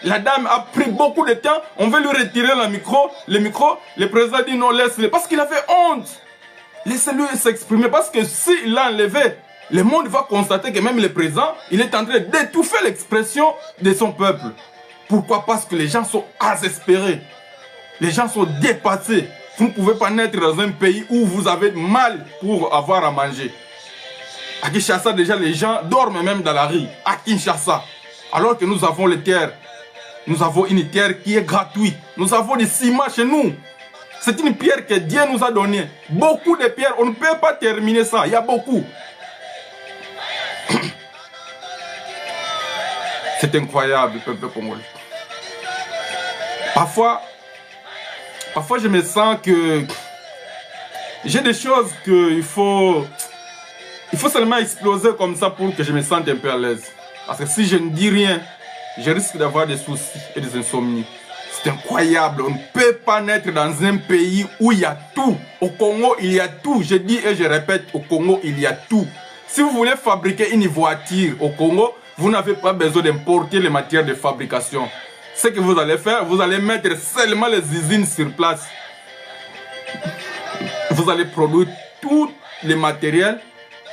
La dame a pris beaucoup de temps. On veut lui retirer le micro. Le président dit non, laisse-le. Parce qu'il avait honte. Laissez-lui s'exprimer. Parce que s'il l'a enlevé, le monde va constater que même le président, il est en train d'étouffer l'expression de son peuple. Pourquoi? Parce que les gens sont désespérés. Les gens sont dépassés. Vous ne pouvez pas naître dans un pays où vous avez mal pour avoir à manger. À Kinshasa, déjà, les gens dorment même dans la rue. À Kinshasa. Alors que nous avons les terres. Nous avons une terre qui est gratuite. Nous avons des ciments chez nous. C'est une pierre que Dieu nous a donnée. Beaucoup de pierres, on ne peut pas terminer ça. Il y a beaucoup. C'est incroyable, le peuple congolais. Parfois, je me sens que j'ai des choses qu'il faut seulement exploser comme ça pour que je me sente un peu à l'aise. Parce que si je ne dis rien, je risque d'avoir des soucis et des insomnies. C'est incroyable. On ne peut pas naître dans un pays où il y a tout. Au Congo, il y a tout. Je dis et je répète, au Congo, il y a tout. Si vous voulez fabriquer une voiture au Congo, vous n'avez pas besoin d'importer les matières de fabrication. Ce que vous allez faire, vous allez mettre seulement les usines sur place. Vous allez produire tous les matériels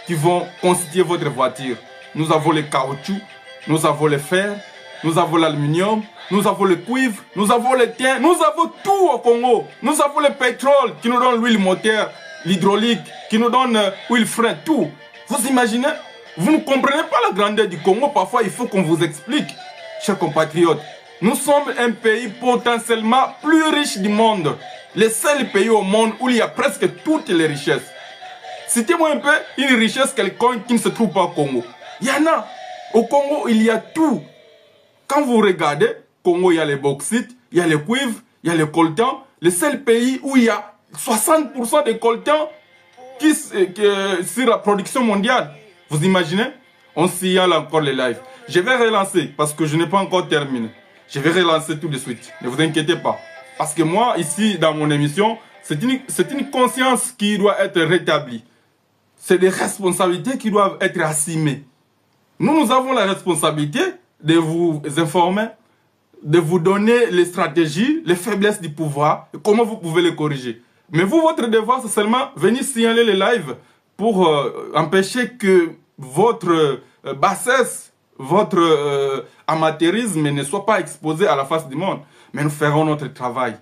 qui vont constituer votre voiture. Nous avons le caoutchouc, nous avons le fer, nous avons l'aluminium, nous avons le cuivre, nous avons le thym, nous avons tout au Congo. Nous avons le pétrole qui nous donne l'huile moteur, l'hydraulique, qui nous donne l'huile frein, tout. Vous imaginez? Vous ne comprenez pas la grandeur du Congo. Parfois, il faut qu'on vous explique, chers compatriotes. Nous sommes un pays potentiellement plus riche du monde. Le seul pays au monde où il y a presque toutes les richesses. Citez-moi un peu une richesse quelconque qui ne se trouve pas au Congo. Il y en a. Au Congo, il y a tout. Quand vous regardez, au Congo, il y a les bauxites, il y a le cuivre, il y a le coltan. Le seul pays où il y a 60% de coltan sur la production mondiale. Vous imaginez? On signale encore les lives. Je vais relancer parce que je n'ai pas encore terminé. Je vais relancer tout de suite. Ne vous inquiétez pas. Parce que moi, ici, dans mon émission, c'est une conscience qui doit être rétablie. C'est des responsabilités qui doivent être assumées. Nous avons la responsabilité de vous informer, de vous donner les stratégies, les faiblesses du pouvoir, et comment vous pouvez les corriger. Mais vous, votre devoir, c'est seulement venir signaler les lives pour empêcher que votre bassesse, votre amateurisme ne soit pas exposé à la face du monde. Mais nous ferons notre travail.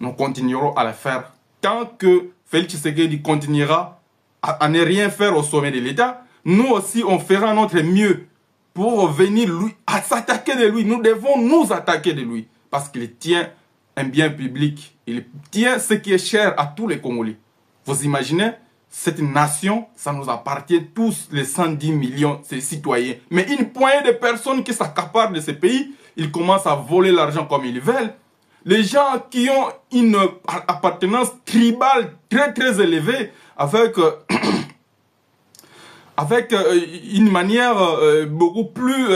Nous continuerons à le faire. Tant que Félix Tshisekedi continuera à ne rien faire au sommet de l'État, nous aussi, on fera notre mieux pour venir lui, à s'attaquer de lui. Nous devons nous attaquer de lui. Parce qu'il tient un bien public. Il tient ce qui est cher à tous les Congolais. Vous imaginez, cette nation, ça nous appartient tous, les 110 millions de citoyens. Mais une poignée de personnes qui s'accaparent de ce pays, ils commencent à voler l'argent comme ils veulent. Les gens qui ont une appartenance tribale très très élevée, avec une manière beaucoup plus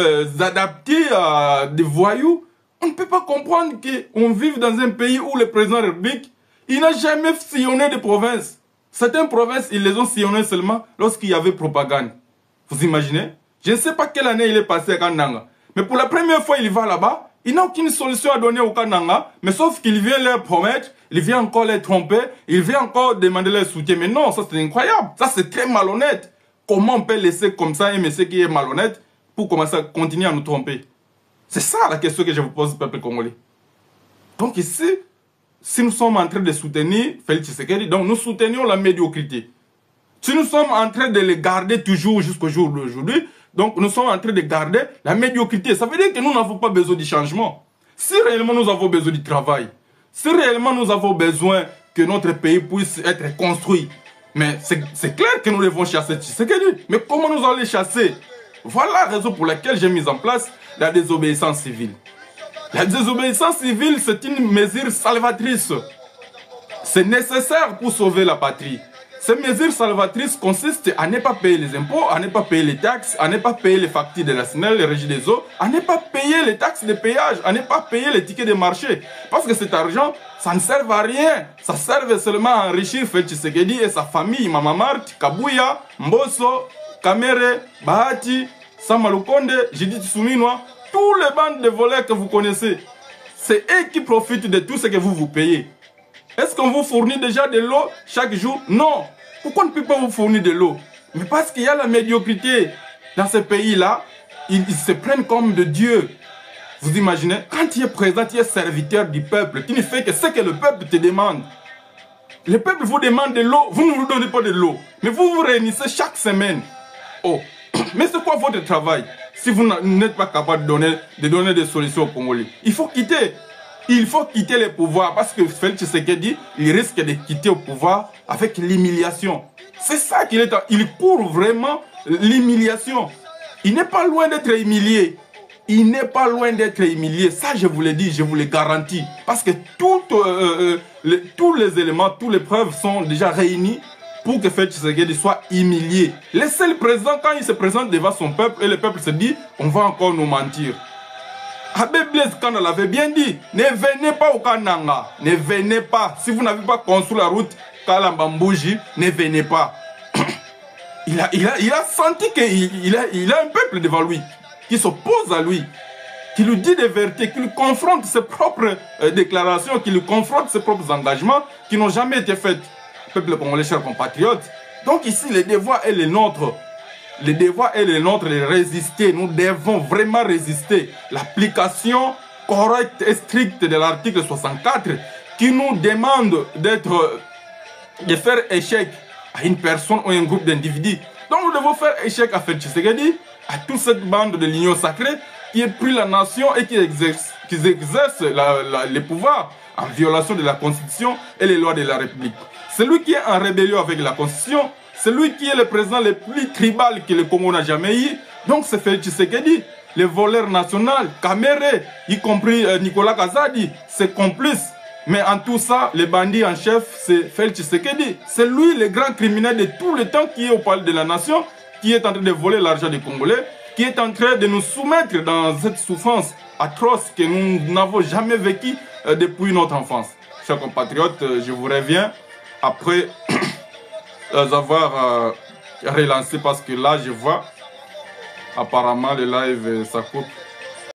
adaptée à des voyous, on ne peut pas comprendre qu'on vive dans un pays où le président de la République, il n'a jamais sillonné des provinces. Certaines provinces, ils les ont sillonnées seulement lorsqu'il y avait propagande. Vous imaginez? Je ne sais pas quelle année il est passé à Kananga. Mais pour la première fois, il va là-bas. Il n'a aucune solution à donner au Kananga. Mais sauf qu'il vient leur promettre, il vient encore les tromper, il vient encore demander leur soutien. Mais non, ça c'est incroyable. Ça c'est très malhonnête. Comment on peut laisser comme ça un monsieur qui est malhonnête pour commencer à continuer à nous tromper? C'est ça la question que je vous pose, peuple congolais. Donc ici, si nous sommes en train de soutenir Félix Tshisekedi, donc nous soutenons la médiocrité. Si nous sommes en train de les garder toujours jusqu'au jour d'aujourd'hui, donc nous sommes en train de garder la médiocrité. Ça veut dire que nous n'avons pas besoin du changement. Si réellement nous avons besoin du travail, si réellement nous avons besoin que notre pays puisse être construit, mais c'est clair que nous devons chasser Tshisekedi. Mais comment nous allons les chasser? Voilà la raison pour laquelle j'ai mis en place la désobéissance civile. La désobéissance civile, c'est une mesure salvatrice. C'est nécessaire pour sauver la patrie. Ces mesures salvatrices consistent à ne pas payer les impôts, à ne pas payer les taxes, à ne pas payer les factures de la SNEL, les régies des eaux, à ne pas payer les taxes de péage, à ne pas payer les tickets de marché. Parce que cet argent, ça ne sert à rien. Ça sert seulement à enrichir Félix Tshisekedi et sa famille, Mama Marthe, Kabuya, Mbosso, Kamere, Bahati, Samalukonde, Judith Suminwa, tous les bandes de voleurs que vous connaissez. C'est eux qui profitent de tout ce que vous payez. Est-ce qu'on vous fournit déjà de l'eau chaque jour? Non. Pourquoi on ne peut pas vous fournir de l'eau? Mais parce qu'il y a la médiocrité. Dans ce pays-là, ils se prennent comme de Dieu. Vous imaginez? Quand tu es présent, tu es serviteur du peuple. Tu ne fais que ce que le peuple te demande. Le peuple vous demande de l'eau, vous ne vous donnez pas de l'eau. Mais vous vous réunissez chaque semaine. Oh, mais c'est quoi votre travail? Si vous n'êtes pas capable de donner des solutions aux Congolais, il faut quitter. Il faut quitter le pouvoir parce que Félix Tshisekedi, il risque de quitter au pouvoir avec l'humiliation. C'est ça qu'il est. Il court vraiment l'humiliation. Il n'est pas loin d'être humilié. Il n'est pas loin d'être humilié. Ça, je vous l'ai dit, je vous le garantis. Parce que tous les éléments, toutes les preuves sont déjà réunis pour que Félix Tshisekedi soit humilié. Le seul président, quand il se présente devant son peuple, et le peuple se dit, on va encore nous mentir. Abbé Blaise Kanda l'avait bien dit, ne venez pas au Kananga, ne venez pas. Si vous n'avez pas construit la route Kalambambouji, ne venez pas. Il a senti qu'il a un peuple devant lui, qui s'oppose à lui, qui lui dit des vérités, qui lui confronte ses propres déclarations, qui lui confronte ses propres engagements, qui n'ont jamais été faits. Peuple congolais, chers compatriotes. Donc ici, le devoir est le nôtre. Le devoir est le nôtre de résister. Nous devons vraiment résister. L'application correcte et stricte de l'article 64 qui nous demande de faire échec à une personne ou un groupe d'individus. Donc nous devons faire échec à Félix Tshisekedi, à toute cette bande de l'Union sacrée qui a pris la nation et qui exerce les pouvoirs en violation de la Constitution et les lois de la République. Celui qui est en rébellion avec la Constitution, celui qui est le président le plus tribal que le Congo n'a jamais eu, donc c'est Félix Tshisekedi, le voleur national, Kamere, y compris Nicolas Kazadi, ses complices. Mais en tout ça, le bandit en chef, c'est Félix Tshisekedi. C'est lui le grand criminel de tout le temps qui est au palais de la nation, qui est en train de voler l'argent des Congolais, qui est en train de nous soumettre dans cette souffrance atroce que nous n'avons jamais vécue depuis notre enfance. Chers compatriotes, je vous reviens après avoir relancé parce que là, je vois Apparemment, le live, ça coupe.